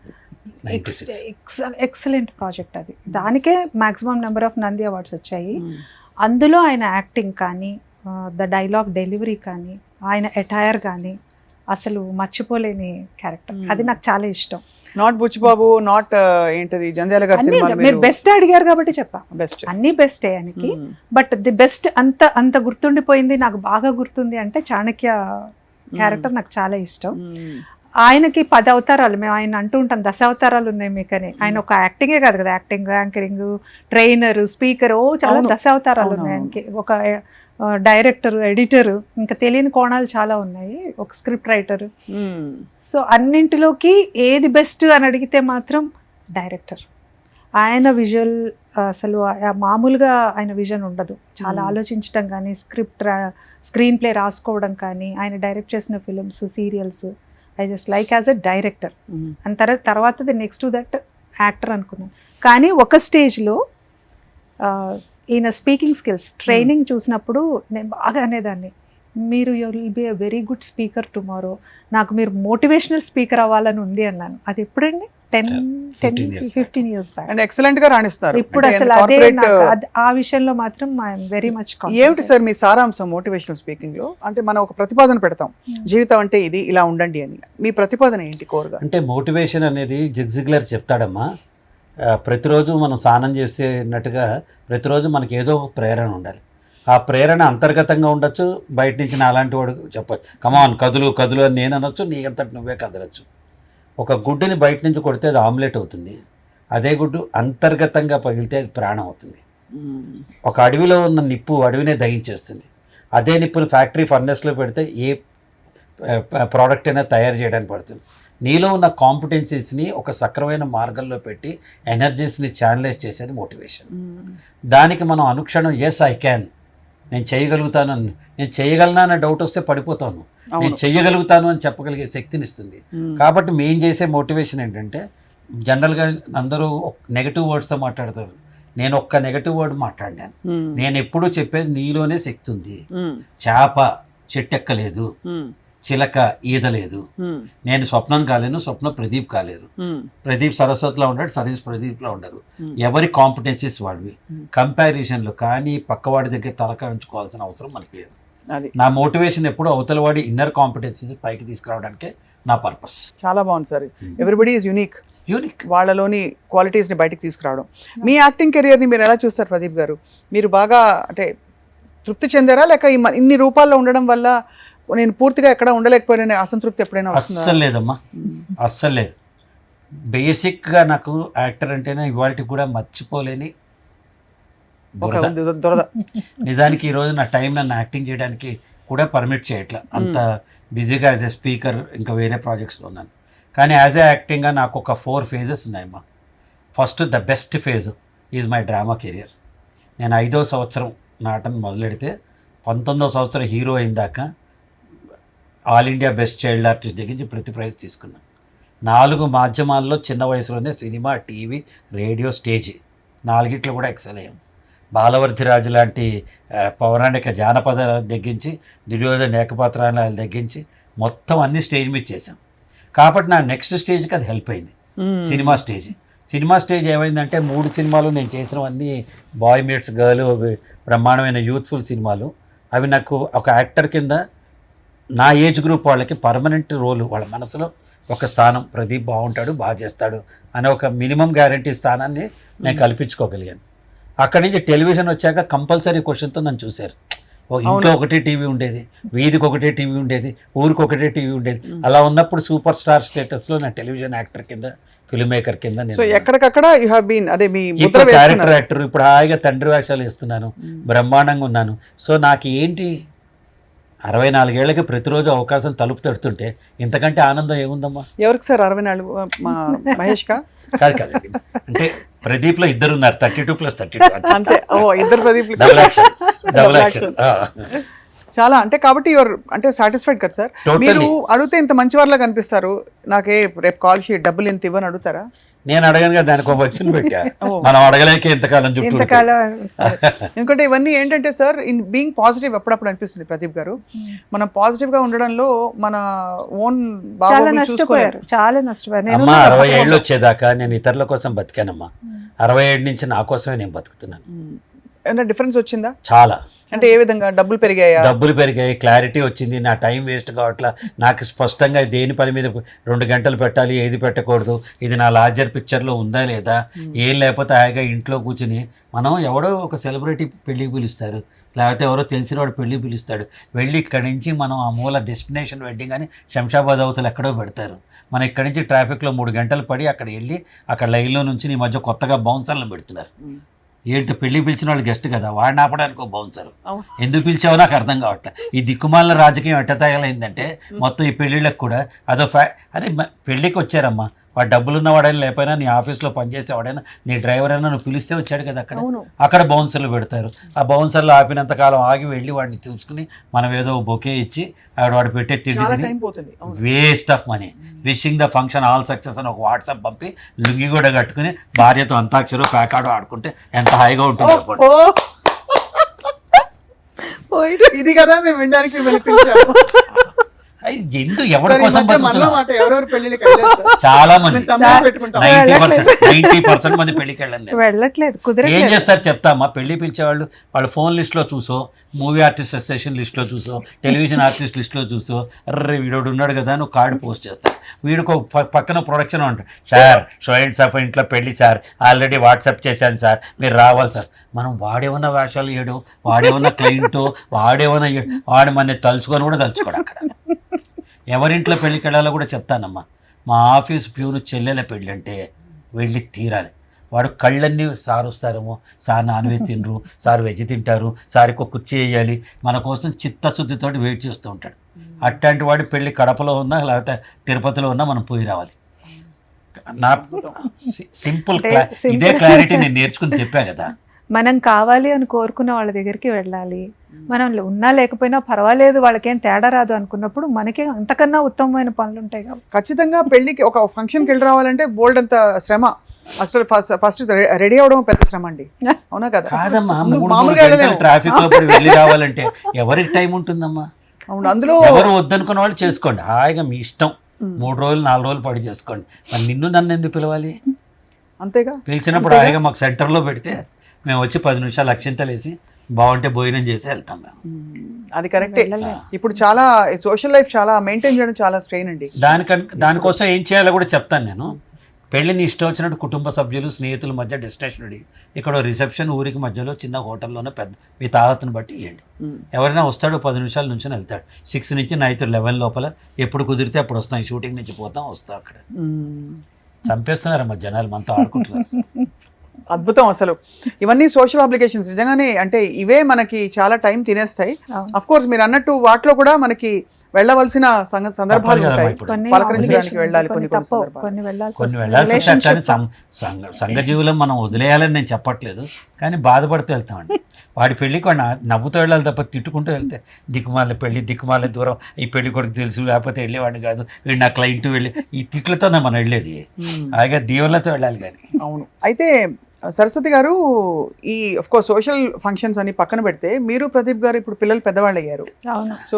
ఎక్సలెంట్ ప్రాజెక్ట్ అది. దానికే maximum number of Nandi awards వచ్చాయి. అందులో ఆయన యాక్టింగ్ కానీ, ద డైలాగ్ డెలివరీ కానీ, ఆయన ఎటైర్ కానీ అసలు మర్చిపోలేని క్యారెక్టర్. అది నాకు చాలా ఇష్టం. నాట్ బుచ్చిబాబు, నాట్ ఏంటది జంధ్యాల గారి సినిమా. మీరు బెస్ట్ అడిగారు కాబట్టి చెప్పా, బెస్ట్ అన్ని బెస్టే ఆయనకి. బట్ ది బెస్ట్ అంత గుర్తుండిపోయింది, నాకు బాగా గుర్తుంది అంటే చాణక్య క్యారెక్టర్ నాకు చాలా ఇష్టం. ఆయనకి 10 అవతారాలు, మేము ఆయన అంటూ ఉంటాం 10 అవతారాలు ఉన్నాయి మీకని. ఆయన ఒక యాక్టింగే కాదు కదా, యాక్టింగ్, యాంకరింగ్, ట్రైనర్, స్పీకర్, చాలా 10 అవతారాలు ఉన్నాయి ఆయనకి. ఒక డైరెక్టర్, ఎడిటర్, ఇంకా తెలియని కోణాలు చాలా ఉన్నాయి, ఒక స్క్రిప్ట్ రైటర్. సో అన్నింటిలోకి ఏది బెస్ట్ అని అడిగితే మాత్రం డైరెక్టర్. ఆయన విజువల్ అసలు మామూలుగా ఆయన విజన్ ఉండదు, చాలా ఆలోచించడం కానీ, స్క్రీన్ ప్లే రాసుకోవడం కానీ, ఆయన డైరెక్ట్ చేసిన films, serials, I just like as a director. And తర్వాత the next to that actor అనుకున్నాను. కానీ ఒక స్టేజ్లో ఈయన స్పీకింగ్ స్కిల్స్ ట్రైనింగ్ చూసినప్పుడు నేను బాగా అనేదాన్ని, మీరు you will be a very good speaker tomorrow, నాకు మీరు మోటివేషనల్ స్పీకర్ అవ్వాలని ఉంది అన్నాను. అది ఎప్పుడండి? 10-15 years బ్యాక్. అండ్ ఎక్సలెంట్ గా రాణిస్తున్నారు ఇప్పుడు. అసలు అదే ఆ విషయంలో మాత్రం ఐఎమ్ వెరీ మచ్. ఏమిటి సార్ మీ సారాంశం మోటివేషనల్ స్పీకింగ్ లో? అంటే మనం ఒక ప్రతిపాదన పెడతాం, జీవితం అంటే ఇది, ఇలా ఉండండి అని. మీ ప్రతిపాదన ఏంటి కోరుగా? అంటే మోటివేషన్ అనేది జిగ్జిగ్లర్ చెప్తాడమ్మా, ప్రతిరోజు మనం స్నానం చేసేటట్టుగా ప్రతిరోజు మనకి ఏదో ఒక ప్రేరణ ఉండాలి. ఆ ప్రేరణ అంతర్గతంగా ఉండొచ్చు, బయట నుంచి నా అలాంటి వాడు చెప్పచ్చు, కమాన్ కదులు అని నేను అనొచ్చు, నీ అంతటి నువ్వే కదలచ్చు. ఒక గుడ్డుని బయట నుంచి కొడితే అది ఆమ్లెట్ అవుతుంది, అదే గుడ్డు అంతర్గతంగా పగిలితే అది ప్రాణం అవుతుంది. ఒక అడవిలో ఉన్న నిప్పు అడవినే దహించేస్తుంది, అదే నిప్పుని ఫ్యాక్టరీ ఫర్నెస్లో పెడితే ఏ ప్రోడక్ట్ అయినా తయారు చేయడానికి పడుతుంది. నీలో ఉన్న కాంపిటెన్సీస్ని ఒక సక్రమైన మార్గంలో పెట్టి ఎనర్జీస్ని ఛానలైజ్ చేసేది మోటివేషన్. దానికి మనం అనుక్షణం ఎస్ ఐ క్యాన్, నేను చేయగలుగుతాను, నేను చేయగలనా అనే డౌట్ వస్తే పడిపోతాను, నేను చెయ్యగలుగుతాను అని చెప్పగలిగే శక్తిని ఇస్తుంది. కాబట్టి మేము చేసే మోటివేషన్ ఏంటంటే, జనరల్గా అందరూ నెగటివ్ వర్డ్స్తో మాట్లాడతారు, నేను ఒక్క నెగటివ్ వర్డ్ మాట్లాడాను. నేను ఎప్పుడూ చెప్పేది నీలోనే శక్తి ఉంది. చేప చెట్టెక్కలేదు, చిలక ఈదలేదు, నేను స్వప్నం కాలేను, స్వప్న ప్రదీప్ కాలేరు, ప్రదీప్ సరస్వతిలో ఉంటాడు, సరస్వతి ప్రదీప్లో ఉండరు. ఎవరి కాంపిటెన్సీస్ వాడివి. కంపారిజన్లో కానీ పక్కవాడి దగ్గర తలకాయ ఉంచుకోవాల్సిన అవసరం మనకి లేదు. నా మోటివేషన్ ఎప్పుడు అవతల వాడి ఇన్నర్ కాంపిటెన్సీస్ పైకి తీసుకురావడానికే నా పర్పస్. చాలా బాగుంది సార్. Everybody is unique. వాళ్ళలోని క్వాలిటీస్ని బయటకు తీసుకురావడం. మీ యాక్టింగ్ కెరియర్ని మీరు ఎలా చూస్తారు ప్రదీప్ గారు? మీరు బాగా అంటే తృప్తి చెందారా, లేక ఇన్ని రూపాల్లో ఉండడం వల్ల నేను పూర్తిగా ఎక్కడ ఉండలేకపోయినా అసంతృప్తి ఎప్పుడైనా వస్తుందా? అస్సలు లేదమ్మా, అస్సలు లేదు. బేసిక్గా నాకు యాక్టర్ అంటేనే ఇవాళకి కూడా మర్చిపోలేని దొరద. నిజానికి ఈరోజు నా టైం నన్ను యాక్టింగ్ చేయడానికి కూడా పర్మిట్ చేయట్లా, అంత బిజీగా యాజ్ ఎ స్పీకర్ ఇంకా వేరే ప్రాజెక్ట్స్లో ఉన్నాను. కానీ యాజ్ ఏ యాక్టింగ్గా నాకు ఒక 4 phases ఉన్నాయమ్మా. First the best phase is my drama career. నేను 5వ సంవత్సరం నాటన మొదలెడితే 19వ సంవత్సరం హీరో అయిందాక all India best child artist దగ్గర నుంచి ప్రతి ప్రైజ్ తీసుకున్నాను. 4 మాధ్యమాల్లో చిన్న వయసులోనే సినిమా, టీవీ, రేడియో, స్టేజ్ 4గిట్లో కూడా ఎక్సెల్ అయ్యాం. బాలవర్ధిరాజు లాంటి పౌరాణిక జానపద దగ్గరించి, దుర్యోధన ఏకపాత్రాల దగ్గరించి మొత్తం అన్ని స్టేజ్ మీద చేశాం. కాబట్టి నా నెక్స్ట్ స్టేజ్కి అది హెల్ప్ అయింది. Cinema stage. సినిమా స్టేజ్ ఏమైందంటే 3 సినిమాలు నేను చేసినవన్నీ బాయ్ మీట్స్ గర్ల్, బ్రహ్మాండమైన యూత్ఫుల్ సినిమాలు. అవి నాకు ఒక యాక్టర్ కింద నా ఏజ్ గ్రూప్ వాళ్ళకి పర్మనెంట్ రోలు, వాళ్ళ మనసులో ఒక స్థానం, ప్రదీప్ బాగుంటాడు, బాగా చేస్తాడు అనే ఒక మినిమం గ్యారంటీ స్థానాన్ని నేను కల్పించుకోగలిగాను. అక్కడి నుంచి టెలివిజన్ వచ్చాక కంపల్సరీ క్వశ్చన్తో నన్ను చూశారు. ఇంట్లో ఒకటే టీవీ ఉండేది, వీధికి ఒకటే టీవీ ఉండేది, ఊరికి ఒకటే టీవీ ఉండేది. అలా ఉన్నప్పుడు సూపర్ స్టార్ స్టేటస్లో నా టెలివిజన్ యాక్టర్ కింద, ఫిల్మ్ మేకర్ కింద ఎక్కడికక్కడ యు హావ్ బీన్. అదే మీ ఇప్పుడు క్యారెక్టర్ యాక్టర్, ఇప్పుడు హాయిగా తండ్రి వేషాలు వేస్తున్నాను, బ్రహ్మాండంగా ఉన్నాను. సో నాకు ఏంటి 64 ఏళ్ళకి ప్రతిరోజు అవకాశం తలుపు తడుతుంటే ఇంతకంటే ఆనందం ఏముందమ్మా? ఎవరికి సార్ 64? మహేష్ కా? కాదు కాదండి, అంటే ప్రదీప్ లో 2 ఉన్నారు, 32+32 అంతే. ఓ, ఇద్దరు ప్రదీప్. Double action. చాలా అంటే కాబట్టి యువర్ అంటే సాటిస్ఫైడ్ కదా సార్? మీరు అడిగితే ఇంత మంచి వాళ్ళ కనిపిస్తారు. నాకే రేపు కాల్ షీట్ డబ్బులు ఎంత ఇవ్వని అడుగుతారా? నేను అడగను కదా, దానికి ఒక వచ్చిన పెట్టా. మనం అడగలేక ఇంతకాలం చుట్టూ. ఎందుకంటే ఇవన్నీ ఏంటంటే సార్, ఇన్ బీయింగ్ పాజిటివ్ అప్పుడప్పుడు అనిపిస్తుంది ప్రదీప్ గారు. మనం పాజిటివ్ గా ఉండడంలో మన ఓన్ చాలా నష్టపోయారు. అమ్మా 60 ఏళ్ళు వచ్చేదాకా నేను ఇతరుల కోసం బతికానమ్మా. 67 నుంచి నా కోసమే నేను బతుకుతున్నాను. ఏమైనా డిఫరెన్స్ వచ్చిందా? చాలా. అంటే ఏ విధంగా? డబ్బులు పెరిగాయా? డబ్బులు పెరిగాయి, క్లారిటీ వచ్చింది, నా టైం వేస్ట్ కావట్లా. నాకు స్పష్టంగా దేని పని మీద 2 గంటలు పెట్టాలి, ఏది పెట్టకూడదు, ఇది నా లార్జర్ పిక్చర్లో ఉందా లేదా, ఏం లేకపోతే హాయిగా ఇంట్లో కూర్చుని మనం ఎవడో ఒక సెలబ్రిటీ పెళ్ళికి పిలుస్తారు, లేకపోతే ఎవరో తెలిసిన వాడు పెళ్ళికి పిలుస్తాడు, వెళ్ళి ఇక్కడి నుంచి మనం ఆ మూల డెస్టినేషన్ వెడ్డింగ్ అని శంషాబాద్ అవతలు ఎక్కడో పెడతారు. మనం ఇక్కడి నుంచి ట్రాఫిక్లో 3 గంటలు పడి అక్కడ వెళ్ళి అక్కడ లైన్లో నుంచి ఈ మధ్య కొత్తగా బౌన్సర్లను పెడుతున్నారు. ఏంటి, పెళ్ళి పిలిచిన వాళ్ళు గెస్ట్ కదా, వాడిని ఆపడానికి ఒక బౌన్సర్. ఎందుకు పిలిచావో నాకు అర్థం కావట్లే. ఈ దిక్కుమాలిన రాజకీయం ఎట్ట తగలైందంటే మొత్తం ఈ పెళ్ళిళ్ళకి కూడా అదో అరే పెళ్ళికి వచ్చారమ్మా, వాడు డబ్బులున్న వాడైనా లేకపోయినా, నీ ఆఫీస్లో పనిచేసేవాడైనా, నీ డ్రైవర్ అయినా నువ్వు పిలిస్తే వచ్చాడు కదా, అక్కడ బౌన్సర్లు పెడతారు. ఆ బౌన్సర్లు ఆపినంతకాలం ఆగి వెళ్ళి వాడిని చూసుకుని మనం ఏదో బొకే ఇచ్చి వాడు పెట్టే తిండి waste of money. Wishing the function all success అని ఒక వాట్సాప్ పంపి లుంగి కూడా కట్టుకుని భార్యతో అంతాక్షరో ప్యాకాడో ఆడుకుంటే ఎంత హాయిగా ఉంటుంది చెప్పండి. ఇది కదా మేము వినడానికి ఎందుకు ఎవరి కోసం చాలా మంది 90% మంది పెళ్లికి వెళ్ళలేదు. ఏం చేస్తారు చెప్తామా? పెళ్లి పిలిచేవాళ్ళు వాళ్ళ ఫోన్ లిస్ట్లో చూసో, మూవీ ఆర్టిస్ట్ అసోసియేషన్ లిస్ట్లో చూసో, టెలివిజన్ ఆర్టిస్ట్ లిస్ట్లో చూసో, అర్రే వీడు ఉన్నాడు కదా నువ్వు కార్డు పోస్ట్ చేస్తారు. వీడికి పక్కన ప్రొడక్షన్ ఉంటుంది, సార్ షో అండ్ సార్ ఇంట్లో పెళ్లి సార్, ఆల్రెడీ వాట్సాప్ చేశాను సార్, మీరు రావాలి సార్. మనం వాడేమన్నా వేషాలు వేయడం, వాడేమన్నా క్లయింట్, వాడేమన్నా వాడు మన తలుచుకొని కూడా తలుచుకోడు. అక్కడ ఎవరింట్లో పెళ్ళికి వెళ్ళాలో కూడా చెప్తానమ్మా. మా ఆఫీస్ ప్యూను చెల్లెల పెళ్ళి అంటే వెళ్ళి తీరాలి. వాడు కళ్ళన్నీ సార్ వస్తారేమో, సార్ నాన్ వెజ్ తినరు, సార్ వెజ్ తింటారు, సార్కి ఒక కుర్చీ వేయాలి, మన కోసం చిత్తశుద్ధితో వెయిట్ చేస్తూ ఉంటాడు. అట్లాంటి వాడి పెళ్ళి కడపలో ఉన్నా లేకపోతే తిరుపతిలో ఉన్నా మనం పోయి రావాలి. నా సింపుల్ ఇదే క్లారిటీ నేను నేర్చుకుని చెప్పా కదా. మనం కావాలి అని కోరుకున్న వాళ్ళ దగ్గరికి వెళ్ళాలి. మనం ఉన్నా లేకపోయినా పర్వాలేదు, వాళ్ళకేం తేడా రాదు అనుకున్నప్పుడు మనకి అంతకన్నా ఉత్తమమైన పనులు ఉంటాయి కాబట్టి ఖచ్చితంగా పెళ్లికి ఒక ఫంక్షన్కి వెళ్ళి రావాలంటే బోల్డ్ అంత శ్రమ. అసలు ఫస్ట్ రెడీ అవడం పెద్ద శ్రమ అండి, అవునా కదా? కాదమ్మా, మామూలుగా ట్రాఫిక్ లో వెళ్ళి రావాలంటే ఎవరికి టైం ఉంటుందమ్మా? అవును, అందులో ఎవరు వద్దనుకున్న వాళ్ళు చేసుకోండి, హాయిగా మీ ఇష్టం. 3 రోజులు 4 రోజులు పడి చేసుకోండి. మరి నిన్ను నన్ను ఎందుకు పిలవాలి? అంతేగా, పిలిచినప్పుడు హాయిగా మాకు సెంటర్లో పెడితే మేము వచ్చి 10 నిమిషాలు అక్షింతలు వేసి బాగుంటే భోజనం చేసి వెళ్తాం మేము. అది కరెక్టే. ఇప్పుడు చాలా సోషల్ లైఫ్ చాలా మెయింటైన్ చేయడం చాలా స్ట్రెయిన్ అండి. దానికోసం ఏం చేయాలో కూడా చెప్తాను నేను. పెళ్ళిని ఇష్టం వచ్చినట్టు కుటుంబ సభ్యులు స్నేహితుల మధ్య డెస్టినేషన్ రెడీ, ఇక్కడ రిసెప్షన్ ఊరికి మధ్యలో చిన్న హోటల్లోనే పెద్ద మీ తాహతను బట్టి ఇవ్వండి. ఎవరైనా వస్తాడు 10 నిమిషాల నుంచి వెళ్తాడు. 6 నుంచి నైట్ 11 లోపల ఎప్పుడు కుదిరితే అప్పుడు వస్తాం. షూటింగ్ నుంచి వస్తాం అక్కడ. చంపేస్తున్నారమ్మా జనాలు, మనతో ఆడుకుంటున్నారు. అద్భుతం అసలు. ఇవన్నీ సోషల్ అప్లికేషన్స్ నిజంగానే, అంటే ఇవే మనకి చాలా టైం తినేస్తాయి. అఫ్ కోర్స్ మీరు అన్నట్టు వాటిలో కూడా మనకి వెళ్ళవలసిన సందర్భాలు ఉంటాయి, పలకరించడానికి వెళ్ళాలి, కొన్ని వెళ్ళాల్సి వస్తాయి. కానీ సంఘజీవులం మనం వదిలేయాలని నేను చెప్పట్లేదు, కానీ బాధపడుతూ వెళ్తామండి. వాడి పెళ్ళికి వాడు నవ్వుతూ వెళ్ళాలి తప్ప తిట్టుకుంటూ వెళ్తే దిక్కుమాల పెళ్ళి, దిక్కుమాల దూరం, ఈ పెళ్లి కొడుకు తెలుసు లేకపోతే వెళ్ళేవాడిని కాదు, వీడు నా క్లయింట్ వెళ్ళి ఈ తిట్లతోనే మనం వెళ్ళేది. అలాగే దీవులతో వెళ్ళాలి కానీ. అవును. అయితే సరస్వతి గారు, ఈ ఆఫ్ కోర్స్ సోషల్ ఫంక్షన్స్ అని పక్కన పెడితే, మీరు ప్రదీప్ గారు ఇప్పుడు పిల్లలు పెద్దవాళ్ళు అయ్యారు. సో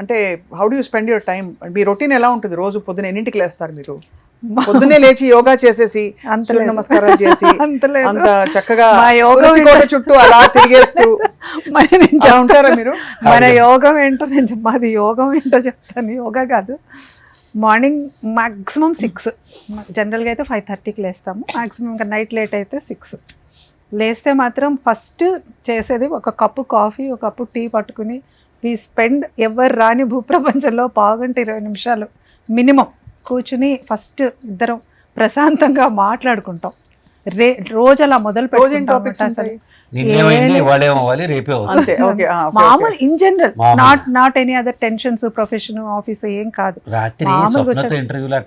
అంటే how do you spend your time? Me routine ఎలా ఉంటుంది? రోజు పొద్దున ఎన్నింటికి లేస్తారు మీరు? పొద్దున్నే లేచి యోగా చేసేసి సూర్య నమస్కారాలు చేసి అంత చక్కగా కోట చుట్టూ అలా తిరిగేస్తూ ఉంటారా మీరు? మన యోగం ఏంటో నేను మాది యోగం ఏంటో చెప్తాను. యోగా కాదు, మార్నింగ్ మ్యాక్సిమం 6, జనరల్గా అయితే 5:30కి లేస్తాము. మ్యాక్సిమం ఇంకా నైట్ లేట్ అయితే 6. లేస్తే మాత్రం ఫస్ట్ చేసేది ఒక కప్పు కాఫీ, ఒక కప్పు టీ పట్టుకుని వీ స్పెండ్ ఎవరు రాని భూప్రపంచంలో 20 నిమిషాలు మినిమం కూర్చుని ఫస్ట్ ఇద్దరం ప్రశాంతంగా మాట్లాడుకుంటాం. రోజు అలా మొదలు పెట్టుకుంటాం. మామూలు in general, not any other tensions, profession, office ఏం కాదు. రాత్రి ఇంటర్వ్యూలో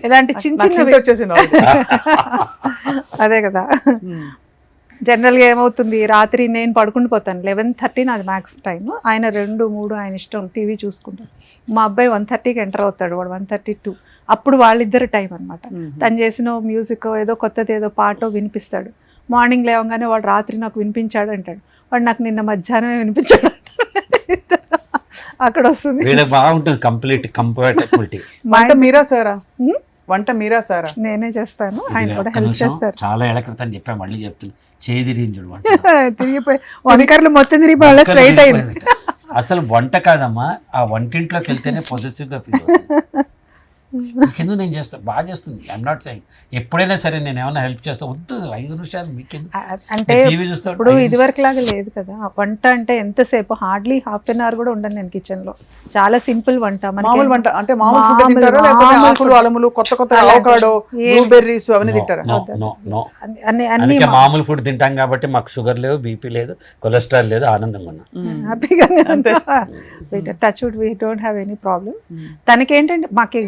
ఇలాంటి చిన్న చిన్నవి అదే కదా. జనరల్గా ఏమవుతుంది, రాత్రి నేను పడుకుని పోతాను 11:30 నాది మ్యాక్స్ టైం. ఆయన 2, 3 ఆయన ఇష్టం టీవీ చూసుకుంటాడు. మా అబ్బాయి 1:30కి ఎంటర్ అవుతాడు, వాడు 1:32. అప్పుడు వాళ్ళిద్దరు టైం అనమాట. తను చేసిన మ్యూజిక్ ఏదో కొత్తది ఏదో పాటో వినిపిస్తాడు. మార్నింగ్ లేవగానే వాడు రాత్రి నాకు వినిపించాడు అంటాడు, వాడు నాకు నిన్న మధ్యాహ్నమే వినిపించాడు అక్కడ వస్తుంది. బాగుంటుంది కంప్లీట్ కంపాటబిలిటీ. వంట మీరా సారా? నేనే చేస్తాను, ఆయన కూడా హెల్ప్ చేస్తారు. చాలా ఏళ్ల క్రితం చెప్పా, మళ్ళీ చెప్తున్నా, తిరిగిపోయి వంకర్లు మొత్తం తిరిగిపోయి స్ట్రైట్ అయింది. అసలు వంట కాదమ్మా, ఆ వంటింట్లోకి వెళ్తేనే పొజిటివ్గా ఫీల్ అవుతుంది. మీకెందుకు నేను చేస్తాను, బాగా చేస్తుంది. ఐఎమ్ నాట్ సెయింగ్ ఎప్పుడైనా సరే నేను ఏమైనా హెల్ప్ చేస్తా, వద్దు 5 నిమిషాలు మీకెందుకు అంటే టీవీ చూస్తా. ఇప్పుడు ఇదివరకు లాగా లేదు కదా వంట. అంటే ఎంతసేపు, హార్డ్లీ ½ అన్ అవర్ కూడా ఉండను నేను కిచెన్ లో. చాలా సింపుల్ వంట. మామూలు వంట అంటే ఆకులు, అలములు, కొత్త అవకాడో, బ్లూబెర్రీస్ అవన్నీ తింటారా? మామూలు ఫుడ్ తింటాం కాబట్టి మాకు షుగర్ లేదు, బీపీ లేదు, కొలెస్ట్రాల్ లేదు, ఆనందంగా ఉన్నాం, హ్యాపీగానే. Touch wood, we don't have any problems. తనకేంటంటే మాకు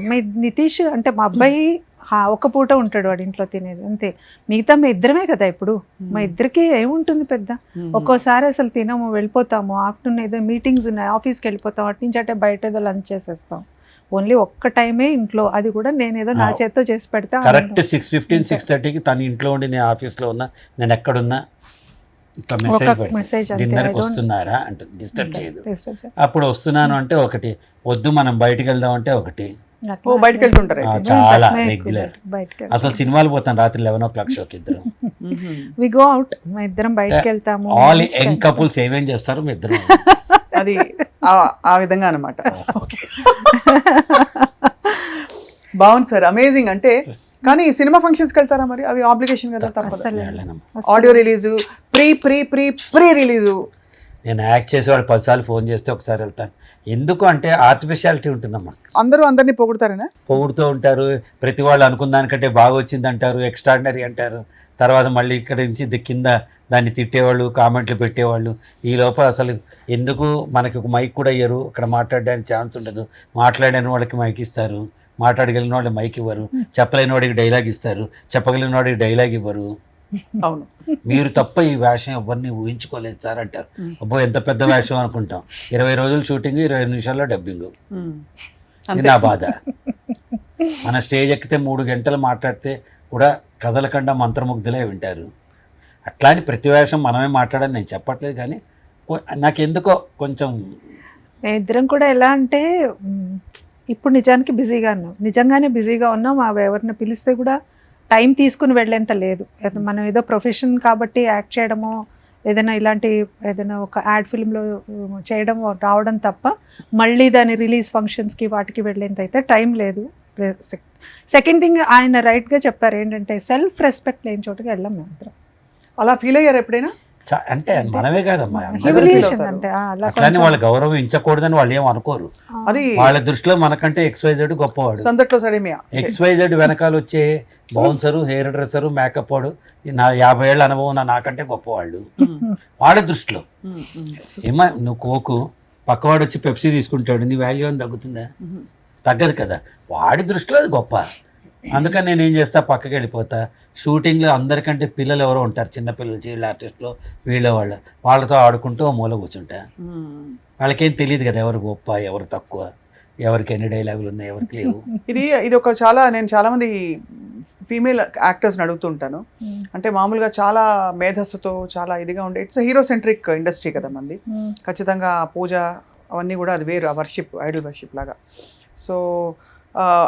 నితీష్ అంటే మా అబ్బాయి ఒక పూట ఉంటాడు వాడి ఇంట్లో తినేది అంతే. మిగతా మా ఇద్దరమే కదా ఇప్పుడు. మా ఇద్దరికి ఏముంటుంది పెద్ద. ఒక్కోసారి అసలు తినము, వెళ్ళిపోతాము. ఆఫ్టర్నూన్ ఏదో మీటింగ్స్ ఉన్నాయి, ఆఫీస్కి వెళ్ళిపోతాం. అటు నుంచి అంటే బయట ఏదో లంచ్ చేసేస్తాం. ఓన్లీ ఒక్క టైమే ఇంట్లో, అది కూడా నేనేదో నా చేత్తో చేసి పెడతా. కరెక్ట్ 6:15, 6:30కి తను ఇంట్లో ఉండి నేను ఆఫీస్లో ఉన్నా, నేను ఎక్కడున్నా ఇట్లా మెసేజ్ డిన్నర్కి వస్తున్నారా అంటే డిస్టర్బ్ చేయదు. అప్పుడు వస్తున్నాను అంటే ఒకటి, వద్దు మనం బయటకు వెళ్దాం అంటే ఒకటి. బయటకు వెళ్తుంటారు చాలా రెగ్యులర్. అసలు సినిమాలు పోతాం రాత్రి 11 o'clock షోకి ఇద్దరు. వి గో అవుట్, మా ఇద్దరం బయటకు వెళ్తాము. ఆల్ యంగ్ కపుల్స్ ఏమేం చేస్తారు మీ ఇద్దరు, అది ఆ విధంగా అనమాట. బాగుంది సార్, అమేజింగ్. అంటే కానీ సినిమా ఫంక్షన్స్కి వెళ్తారా మరి? అవి ఆబ్లిగేషన్ కదా, తప్పదు. Audio release, pre release. నేను యాక్ట్ చేసేవాడు 10 సార్లు ఫోన్ చేస్తే ఒకసారి వెళ్తాను. ఎందుకు అంటే ఆర్టిఫిషియాలిటీ ఉంటుందమ్మా. అందరూ అందరినీ పొగుడతారేనా? పొగుడుతూ ఉంటారు. ప్రతి వాళ్ళు అనుకున్న దానికంటే బాగా వచ్చింది అంటారు, ఎక్స్ట్రాడినరీ అంటారు. తర్వాత మళ్ళీ ఇక్కడ నుంచి కింద దాన్ని తిట్టేవాళ్ళు, కామెంట్లు పెట్టేవాళ్ళు. ఈ లోపల అసలు ఎందుకు మనకి ఒక మైక్ కూడా ఇయ్యరు, అక్కడ మాట్లాడడానికి ఛాన్స్ ఉండదు. మాట్లాడిన వాళ్ళకి మైక్ ఇస్తారు, మాట్లాడగలిగిన వాళ్ళకి మైక్ ఇవ్వరు. చెప్పలేని వాడికి డైలాగ్ ఇస్తారు, చెప్పగలిగిన వాడికి డైలాగ్ ఇవ్వరు. అవును, మీరు తప్ప ఈ వేషం ఎవరిని ఊహించుకోలేదు సార్ అంటారు. అబ్బో ఎంత పెద్ద వేషం అనుకుంటాం. 20 రోజులు షూటింగ్, 20 నిమిషాల్లో డబ్బింగ్. ఇది నా బాధ. మన స్టేజ్ ఎక్కితే 3 గంటలు మాట్లాడితే కూడా కదలకుండా మంత్రముగ్ధులే వింటారు. అట్లాంటి ప్రతి వేషం మనమే మాట్లాడని నేను చెప్పట్లేదు, కానీ నాకెందుకో కొంచెం. మేమిద్దరం కూడా ఎలా అంటే ఇప్పుడు నిజానికి బిజీగా ఉన్నాం, నిజంగానే బిజీగా ఉన్నాం. ఎవరిని పిలిస్తే కూడా టైం తీసుకుని వెళ్ళేంత లేదు. మనం ఏదో ప్రొఫెషన్ కాబట్టి యాక్ట్ చేయడమో ఏదైనా ఇలాంటి ఏదైనా ఒక యాడ్ ఫిల్మ్లో చేయడం రావడం తప్ప మళ్ళీ దాని రిలీజ్ ఫంక్షన్స్కి వాటికి వెళ్ళేంత అయితే టైం లేదు. సెకండ్ థింగ్ ఆయన రైట్గా చెప్పారు ఏంటంటే సెల్ఫ్ రెస్పెక్ట్ లేని చోటుకి వెళ్ళాం మేము అందరం. అలా ఫీల్ అయ్యారు ఎప్పుడైనా? అంటే మనమే కాదమ్మా, హ్యూమిలియేషన్ అంటే అలా అట్లానే వాళ్ళు గౌరవించకూడదని వాళ్ళు ఏం అనుకోరు. అది వాళ్ళ దృష్టిలో మనకంటే XYZ గొప్పవాడు. సందట్లో సడేమియా XYZ వెనకాల వచ్చే బౌన్సరు, హెయిర్ డ్రెస్సరు, మేకప్ వాడు నా 50 ఏళ్ళ అనుభవం నాకంటే గొప్పవాళ్ళు వాళ్ళ దృష్టిలో. ఏమా నువ్వు కోకు పక్కవాడు వచ్చి పెప్సీ తీసుకుంటాడు, నీ వాల్యూ అని తగ్గుతుందా? తగ్గదు కదా. వాడి దృష్టిలో అది గొప్ప. అందుకని నేను ఏం చేస్తా, పక్కకి వెళ్ళిపోతా. షూటింగ్లో అందరికంటే పిల్లలు ఎవరో ఉంటారు, చిన్నపిల్లలు, చైల్డ్ ఆర్టిస్టులు, వాళ్ళతో ఆడుకుంటూ ఓ మూల కూర్చుంటా. వాళ్ళకేం తెలియదు కదా ఎవరు గొప్ప ఎవరు తక్కువ, ఎవరికి ఎన్ని డైలాగులు ఉన్నాయి ఎవరికి లేవు. ఇది ఒక నేను చాలా మంది ఫీమేల్ యాక్టర్స్ని అడుగుతుంటాను. అంటే మామూలుగా చాలా మేధస్సుతో చాలా ఇదిగా ఉండే ఇట్స్ హీరో సెంట్రిక్ ఇండస్ట్రీ కదా మంది. ఖచ్చితంగా పూజ అవన్నీ కూడా అది వేరు, వర్షిప్, ఐడల్ వర్షిప్ లాగా. సో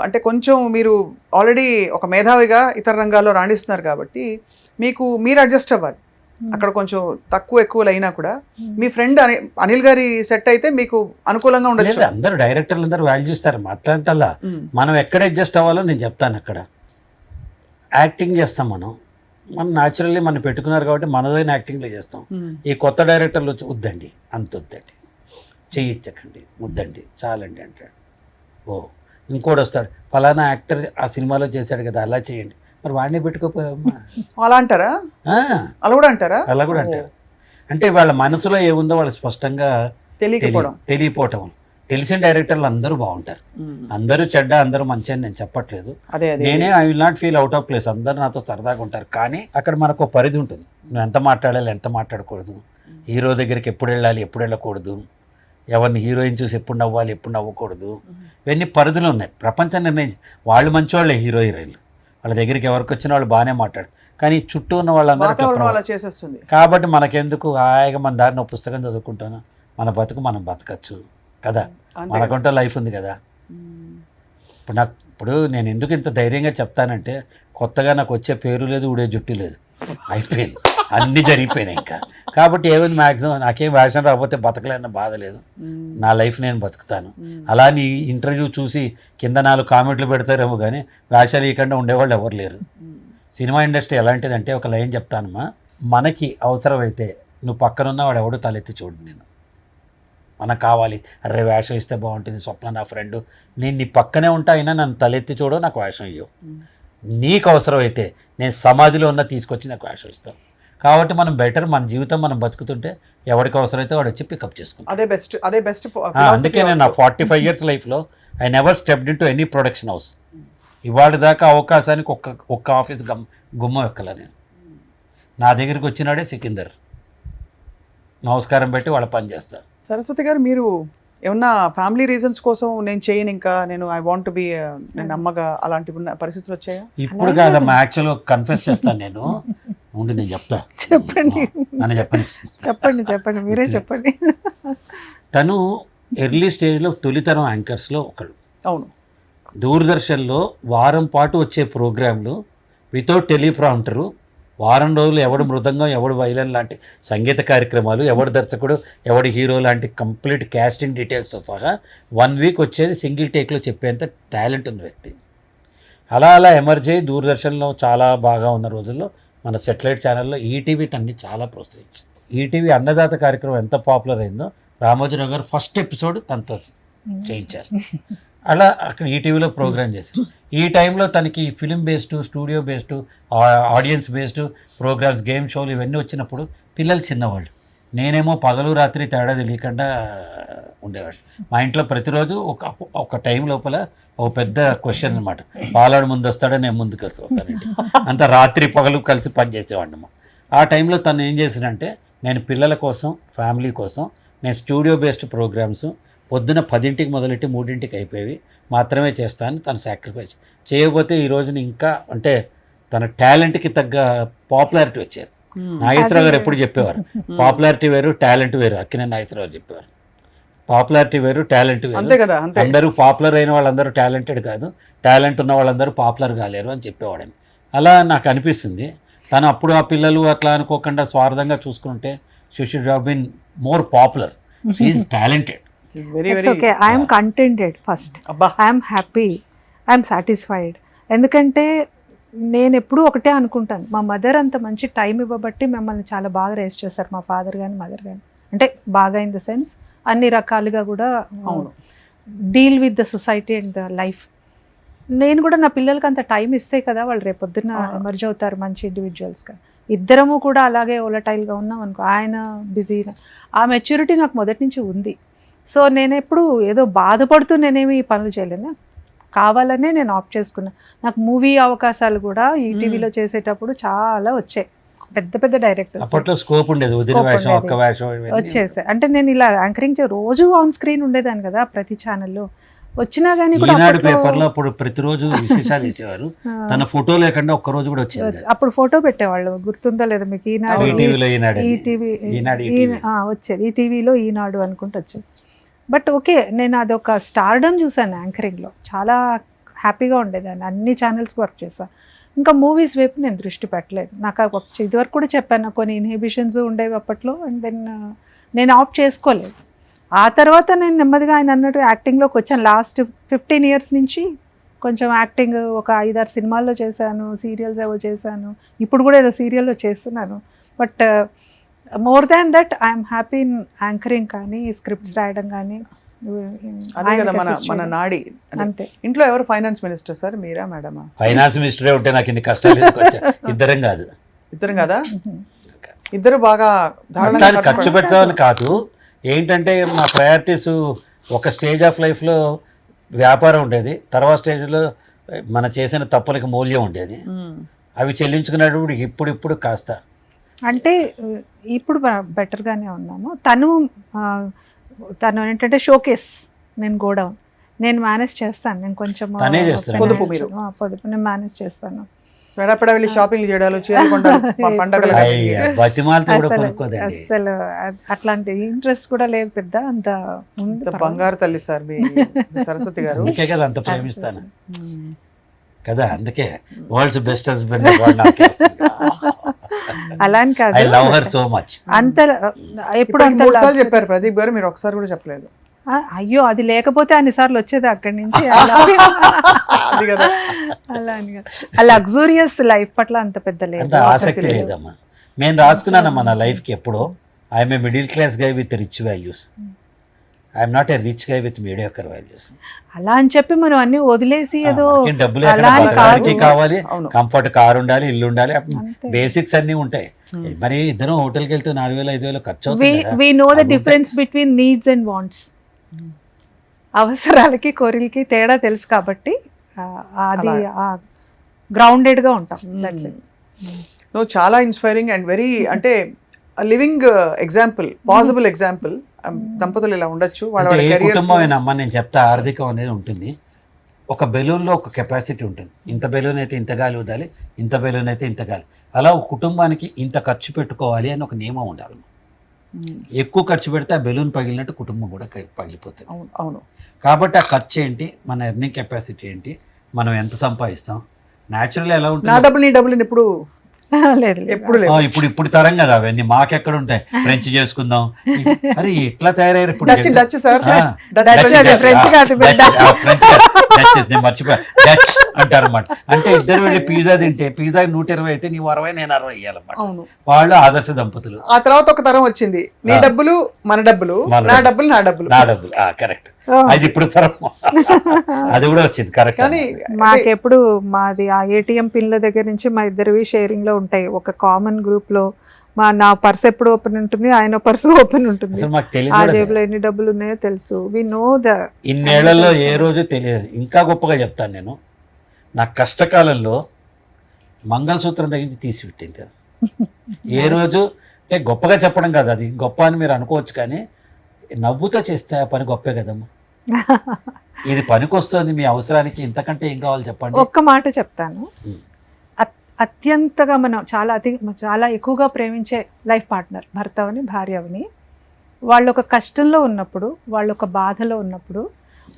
అంటే కొంచెం మీరు ఆల్రెడీ ఒక మేధావిగా ఇతర రంగాల్లో రాణిస్తున్నారు కాబట్టి మీరు అడ్జస్ట్ అవ్వాలి. అక్కడ కొంచెం తక్కువ ఎక్కువలు అయినా కూడా మీ ఫ్రెండ్ అనిల్ గారి సెట్ అయితే మీకు అనుకూలంగా ఉండదు. అందరూ డైరెక్టర్లు అందరూ వాల్యూ ఇస్తారు. మాట్లాడటల్లా మనం ఎక్కడ అడ్జస్ట్ అవ్వాలో నేను చెప్తాను. అక్కడ యాక్టింగ్ చేస్తాం మనం న్యాచురల్లీ మనం పెట్టుకున్నారు కాబట్టి మనదైన యాక్టింగ్లో చేస్తాం. ఈ కొత్త డైరెక్టర్లు వచ్చి వద్దండి, అంత వద్దండి, చేయించకండి, వద్దండి, చాలండి అంటాడు. ఓ ఇంకోటి వస్తాడు, ఫలానా యాక్టర్ ఆ సినిమాలో చేశాడు కదా అలా చేయండి, మరి వాడిని పెట్టుకోపోయామ్మా అలా అంటారా? అలా కూడా అంటారా? అలా కూడా అంటారు. అంటే వాళ్ళ మనసులో ఏముందో వాళ్ళు స్పష్టంగా తెలియపోవటం. తెలిసిన డైరెక్టర్లు అందరూ బాగుంటారు, అందరూ చెడ్డ, అందరూ మంచి అని నేను చెప్పట్లేదు. నేనే I will not feel out of place. అందరూ నాతో సరదాగా ఉంటారు. కానీ అక్కడ మనకు ఒక పరిధి ఉంటుంది. నువ్వు ఎంత మాట్లాడాలి, ఎంత మాట్లాడకూడదు, హీరో దగ్గరికి ఎప్పుడు వెళ్ళాలి, ఎప్పుడు వెళ్ళకూడదు, ఎవరిని హీరోయిన్ చూసి ఎప్పుడు నవ్వాలి, ఎప్పుడు నవ్వకూడదు, ఇవన్నీ పరిధులు ఉన్నాయి. ప్రపంచం నిర్ణయించి వాళ్ళు మంచివాళ్ళే హీరో హీరోయిన్లు, వాళ్ళ దగ్గరికి ఎవరికి వచ్చిన వాళ్ళు బాగానే మాట్లాడు. కానీ చుట్టూ ఉన్న వాళ్ళందరూ చేసేస్తుంది. కాబట్టి మనకెందుకు, హాయిగా మన దారిని ఒక పుస్తకం చదువుకుంటాను, మన బతుకు మనం బతకచ్చు కదా, మనకుంటూ లైఫ్ ఉంది కదా. ఇప్పుడు నేను ఎందుకు ఇంత ధైర్యంగా చెప్తానంటే, కొత్తగా నాకు వచ్చే పేరు లేదు, ఊడే జుట్టు లేదు, అయిపోయింది, అన్నీ జరిగిపోయినాయి ఇంకా. కాబట్టి ఏమైంది, మ్యాక్సిమం నాకేం వేషం రాకపోతే బతకలేన్న బాధ లేదు, నా లైఫ్ నేను బతుకుతాను. అలా నీ ఇంటర్వ్యూ చూసి కింద 4 కామెంట్లు పెడతారేమో కానీ వేషాలు ఇవ్వకుండా ఉండేవాళ్ళు ఎవరు లేరు. సినిమా ఇండస్ట్రీ ఎలాంటిదంటే, ఒక లైన్ చెప్తానమ్మా, మనకి అవసరమైతే నువ్వు పక్కనున్న వాడు ఎవడు తలెత్తి చూడు, నేను మనకు కావాలి, అరే వేషం ఇస్తే బాగుంటుంది, స్వప్న నా ఫ్రెండ్, నేను నీ పక్కనే ఉంటా, అయినా నన్ను తలెత్తి చూడవు, నాకు వేషం ఇవ్వవు. నీకు అవసరమైతే నేను సమాధిలో ఉన్న తీసుకొచ్చి నాకు వేషం ఇస్తాను. కాబట్టి మనం బెటర్, మన జీవితం మనం బతుకుతుంటే ఎవరికి అవసరమైతే వాడు వచ్చి పికప్ చేసుకుంటాం. అదే బెస్ట్. అందుకే నేను నా 45 years లైఫ్లో I never stepped in to any production house. ఇవాళ దాకా అవకాశానికి ఒక్క ఆఫీస్ గుమ్మం ఎక్కల నేను. నా దగ్గరికి వచ్చినాడే సికిందర్, నమస్కారం పెట్టి వాళ్ళ పని చేస్తారు. సరస్వతి గారు, మీరు ఏమన్నా ఫ్యామిలీ రీజన్స్ కోసం నేను చేయను, ఇంకా నేను ఐ వాంట్ బి, నేను అమ్మగా, అలాంటి పరిస్థితులు వచ్చాయా? ఇప్పుడు కాదమ్మా, యాక్చువల్గా కన్ఫెస్ చేస్తాను నేను. ఉండి నేను చెప్తా. చెప్పండి, మీరే చెప్పండి. తను ఎర్లీ స్టేజ్లో తొలితరం యాంకర్స్లో ఒకళ్ళు. అవును. దూరదర్శన్లో వారం పాటు వచ్చే ప్రోగ్రాంలు వితౌట్ టెలిప్రాంప్టరు, వారం రోజులు ఎవడు మృదంగం, ఎవడు వైలన్ లాంటి సంగీత కార్యక్రమాలు, ఎవడు దర్శకుడు, ఎవడు హీరో లాంటి కంప్లీట్ క్యాస్టింగ్ డీటెయిల్స్తో సహా 1 week వచ్చేది సింగిల్ టేక్లో చెప్పేంత టాలెంట్ ఉన్న వ్యక్తి. అలా ఎమర్జ్ అయ్యి దూరదర్శన్లో చాలా బాగా ఉన్న రోజుల్లో మన సెటిలైట్ ఛానల్లో ఈటీవీ తన్ని చాలా ప్రోత్సహించింది. ఈటీవీ అన్నదాత కార్యక్రమం ఎంత పాపులర్ అయిందో, రామోజీరావు గారు ఫస్ట్ ఎపిసోడ్ తనతో చేయించారు. అలా అక్కడ ఈటీవీలో ప్రోగ్రామ్ చేశారు. ఈ టైంలో తనకి film based, studio based, audience based programs, game షోలు ఇవన్నీ వచ్చినప్పుడు పిల్లలు చిన్నవాళ్ళు, నేనేమో పగలు రాత్రి తేడా తెలియకుండా ఉండేవాడు. మా ఇంట్లో ప్రతిరోజు ఒక టైం లోపల ఒక పెద్ద క్వశ్చన్ అనమాట, పాలాడు ముందు వస్తాడో నేను ముందు కలిసి వస్తానండి. అంత రాత్రి పగలు కలిసి పనిచేసేవాడినమ్మా. ఆ టైంలో తను ఏం చేసినంటే, నేను పిల్లల కోసం, ఫ్యామిలీ కోసం నేను స్టూడియో బేస్డ్ ప్రోగ్రామ్స్ పొద్దున 10ంటికి మొదలెట్టి 3ంటికి అయిపోయేవి మాత్రమే చేస్తాను. తను సాక్రిఫైస్ చేయకపోతే ఈ రోజున ఇంకా అంటే తన టాలెంట్కి తగ్గ పాపులారిటీ వచ్చేది. నాగేశ్వరరావు గారు ఎప్పుడు చెప్పేవారు, పాపులారిటీ వేరు, టాలెంట్ వేరు. అక్కినేని నాగేశ్వరరావు చెప్పేవారు, పాపులారిటీ వేరు, టాలెంట్ వేరు. అందరూ పాపులర్ అయిన వాళ్ళందరూ టాలెంటెడ్ కాదు, టాలెంట్ ఉన్న వాళ్ళందరూ పాపులర్ కాలేరు అని చెప్పేవాడని. అలా నాకు అనిపిస్తుంది. తను అప్పుడు ఆ పిల్లలు అట్లా అనుకోకుండా స్వార్థంగా చూసుకుంటే she should have been more popular. She is talented. Very it's okay, I'm contented first, అబ్బా ఐఎమ్ హ్యాపీ, ఐఎమ్ సాటిస్ఫైడ్. ఎందుకంటే నేను ఎప్పుడూ ఒకటే అనుకుంటాను, మా మదర్ అంత మంచి టైం ఇవ్వబట్టి మిమ్మల్ని చాలా బాగా రేస్ చేశారు, మా ఫాదర్ కానీ మదర్ కానీ. అంటే బాగా ఇన్ ద సెన్స్ అన్ని రకాలుగా కూడా అవును. Deal with the society and the life. నేను కూడా నా పిల్లలకి అంత టైం ఇస్తే కదా వాళ్ళు రేపొద్దున ఎమర్జ్ అవుతారు మంచి ఇండివిజువల్స్గా. ఇద్దరము కూడా అలాగే ఓలటైల్గా ఉన్నాం అనుకో, ఆయన బిజీ, ఆ మెచ్యూరిటీ నాకు మొదటి నుంచి ఉంది. సో నేను ఎప్పుడు ఏదో బాధపడుతూ నేనేమి ఈ పనులు చేయలేను, కావాలనే నేను ఆప్ట్ చేసుకున్నా. నాకు మూవీ అవకాశాలు కూడా ఈ టీవీలో చేసేటప్పుడు చాలా వచ్చాయి, పెద్ద పెద్ద డైరెక్టర్స్ అప్పట్లో స్కోప్ ఉండేది, వదిన వేషం, ఒక్క వేషం వచ్చేసాయి. అంటే నేను ఇలా యాంకరింగ్ రోజు ఆన్ స్క్రీన్ ఉండేదాన్ని కదా ప్రతి ఛానల్లో. వచ్చినా కానీ కూడా ఈనాడు పేపర్లో అప్పుడు ప్రతిరోజు విశేషాలు ఇచ్చేవారు, తన ఫోటో లేకుండా ఒక్క రోజు కూడా వచ్చేది. అప్పుడు ఫోటో పెట్టేవాళ్ళు, గుర్తుందా లేదా మీకు? ఈనాడు, వచ్చేది ఈ టీవీలో ఈనాడు అనుకుంటూ వచ్చేది. బట్ ఓకే, నేను అదొక స్టార్డమ్ చూసాను యాంకరింగ్లో, చాలా హ్యాపీగా ఉండేదాన్ని. అన్ని ఛానల్స్కి వర్క్ చేశాను. ఇంకా మూవీస్ వైపు నేను దృష్టి పెట్టలేదు. నాకు ఇదివరకు కూడా చెప్పాను, కొన్ని ఇన్హిబిషన్స్ ఉండేవి అప్పట్లో. అండ్ దెన్ నేను ఆప్ట్ చేసుకోలేదు. ఆ తర్వాత నేను నెమ్మదిగా ఆయన అన్నట్టు యాక్టింగ్లోకి వచ్చాను. లాస్ట్ 15 years నుంచి కొంచెం యాక్టింగ్ ఒక 5-6 సినిమాల్లో చేశాను, సీరియల్స్ ఏవో చేశాను, ఇప్పుడు కూడా ఏదో సీరియల్లో చేస్తున్నాను. But more than that I'm happy in anchoring కానీ, స్క్రిప్ట్స్ రాయడం కానీ. అదే కదా మన నాడి. అంతే. ఇంట్లో ఎవరు ఫైనాన్స్ మినిస్టర్ సార్, మీరా మేడమా? ఫైనాన్స్ మినిస్టరే ఉంటే నాకు ఇన్ని కష్టాలు ఇద్దరం కాదు. ఇద్దరం కదా, ఇద్దరు బాగా ఖర్చు పెడతామని కాదు. ఏంటంటే మా ప్రయారిటీస్, ఒక స్టేజ్ ఆఫ్ లైఫ్లో వ్యాపారం ఉండేది, తర్వాత స్టేజ్లో మన చేసిన తప్పులకి మూల్యం ఉండేది. అవి చెల్లించుకునేటప్పుడు ఇప్పుడు కాస్త అంటే ఇప్పుడు బెటర్గానే ఉన్నాము. తను ఏంటంటే షోకేస్, నేను గోడౌన్ నేను మేనేజ్ చేస్తాను. నేను కొంచెం పొదుపు నేను మేనేజ్ చేస్తాను. వెడపడ వెళ్ళి షాపింగ్ చేయడాలు, చీరలు కొనడాలు, పండగలు అసలు అట్లాంటి ఇంట్రెస్ట్ కూడా లేదు పెద్ద. అంత బంగారు తల్లి సార్ మీ సరస్వతి గారు. అందుకే కదా అంత ప్రేమిస్తాను కదా, అందుకే వరల్డ్స్ బెస్ట్ హస్బెండ్ అలా అని కాదు, I love her so much. అంత ఎప్పుడు అంత చెప్పారు ప్రదీప్ గారు, మీరు ఒకసారి కూడా చెప్పలేదు. అయ్యో, అది లేకపోతే అన్నిసార్లు వచ్చేది అక్కడి నుంచి. అలా అని ఆ లగ్జూరియస్ లైఫ్ పట్ల అంత పెద్ద లేదు, ఆసక్తి లేదమ్మా. నేను రాసుకున్నానమ్మా నా లైఫ్కి ఎప్పుడో, I'm a middle class guy with rich values, I'm not a rich guy with mediocre values. అలా అని చెప్పి మనం అన్ని వదిలేసి ఏదో డబ్బులు కావాలి, కంఫర్ట్, కారు ఉండాలి, ఇల్లు ఉండాలి, బేసిక్స్ అన్ని ఉంటాయి. మరి ఇద్దరం హోటల్కి వెళ్తే 4,000-5,000 ఖర్చు అవుతుంది. We know the difference between needs and wants. అవసరాలకి కోరికలకి తేడా తెలుసు కాబట్టి అది గ్రౌండెడ్గా ఉంటాం. నువ్వు చాలా ఇన్స్పైరింగ్ అండ్ వెరీ, అంటే లివింగ్ ఎగ్జాంపుల్, పాసిబుల్ ఎగ్జాంపుల్. దంపతులు ఇలా ఉండొచ్చు, వాళ్ళ కుటుంబమేనమ్మా. నేను చెప్తా, ఆర్థికం అనేది ఉంటుంది. ఒక బెలూన్లో ఒక కెపాసిటీ ఉంటుంది. ఇంత బెలూన్ అయితే ఇంత గాలి వదాలి, ఇంత బెలూన్ అయితే ఇంత గాలి. అలా ఒక కుటుంబానికి ఇంత ఖర్చు పెట్టుకోవాలి అని ఒక నియమం ఉండాలి. ఎక్కువ ఖర్చు పెడితే ఆ బెలూన్ పగిలినట్టు కుటుంబం కూడా పగిలిపోతుంది. అవును. కాబట్టి ఆ ఖర్చు ఏంటి, మన ఎర్నింగ్ కెపాసిటీ ఏంటి, మనం ఎంత సంపాదిస్తాం, న్యాచురల్ ఎలా ఉంటుంది. నా డబ్బులు నీ డబ్బులు ఎప్పుడు లేదు, ఎప్పుడు ఇప్పుడు తరం కదా అవన్నీ, మాకెక్కడ ఉంటాయి. ఫ్రెంచ్ చేసుకుందాం, అరే ఎట్లా తయారయ్యారు ఇప్పుడు. మర్చిపోయా, డచ్ అంటారు అన్నమాట. అంటే ఇద్దరు వెళ్ళి పిజ్జా తింటే పిజ్జా 120 అయితే నీవు 60, నేను 60 ఇయ్యాలన్నమాట. వాళ్ళు ఆదర్శ దంపతులు. ఆ తర్వాత ఒక తరం వచ్చింది, నీ డబ్బులు మన డబ్బులు, నా డబ్బులు నా డబ్బులు, నా డబ్బులు. కరెక్ట్, అది ఇప్పుడు తరం అది కూడా వచ్చింది. కరెక్ట్. కానీ మాకెప్పుడు మాది ఆ ఏటీఎం పిన్ల దగ్గర నుంచి మా ఇద్దరివి షేరింగ్ లో ఉంటాయి. ఒక కామన్ గ్రూప్ లో నా పర్స్ ఎప్పుడు ఓపెన్ ఉంటుంది, ఆయన పర్స్ ఓపెన్ ఉంటుంది. ఆ జేబులో ఎన్ని డబ్బులు ఉన్నాయో తెలుసు. వి నో ద. ఇన్నేళ్లలో ఏ రోజు తెలియదు. ఇంకా గొప్పగా చెప్తాను, నేను నా కష్టకాలంలో మంగళసూత్రం దగ్గర తీసి పెట్టింది కదా. ఏ రోజు అంటే గొప్పగా చెప్పడం కాదు, అది గొప్ప అని మీరు అనుకోవచ్చు, కానీ నవ్వుతో చేస్తే ఆ పని గొప్పే కదమ్మా. ఇది పనికొస్తుంది మీ అవసరానికి, ఇంతకంటే ఏం కావాలి చెప్పండి. ఒక్క మాట చెప్తాను, అత్యంతగా మనం చాలా ఎక్కువగా ప్రేమించే లైఫ్ పార్ట్నర్, భర్త అవని భార్య అవని, వాళ్ళు ఒక కష్టంలో ఉన్నప్పుడు, వాళ్ళు ఒక బాధలో ఉన్నప్పుడు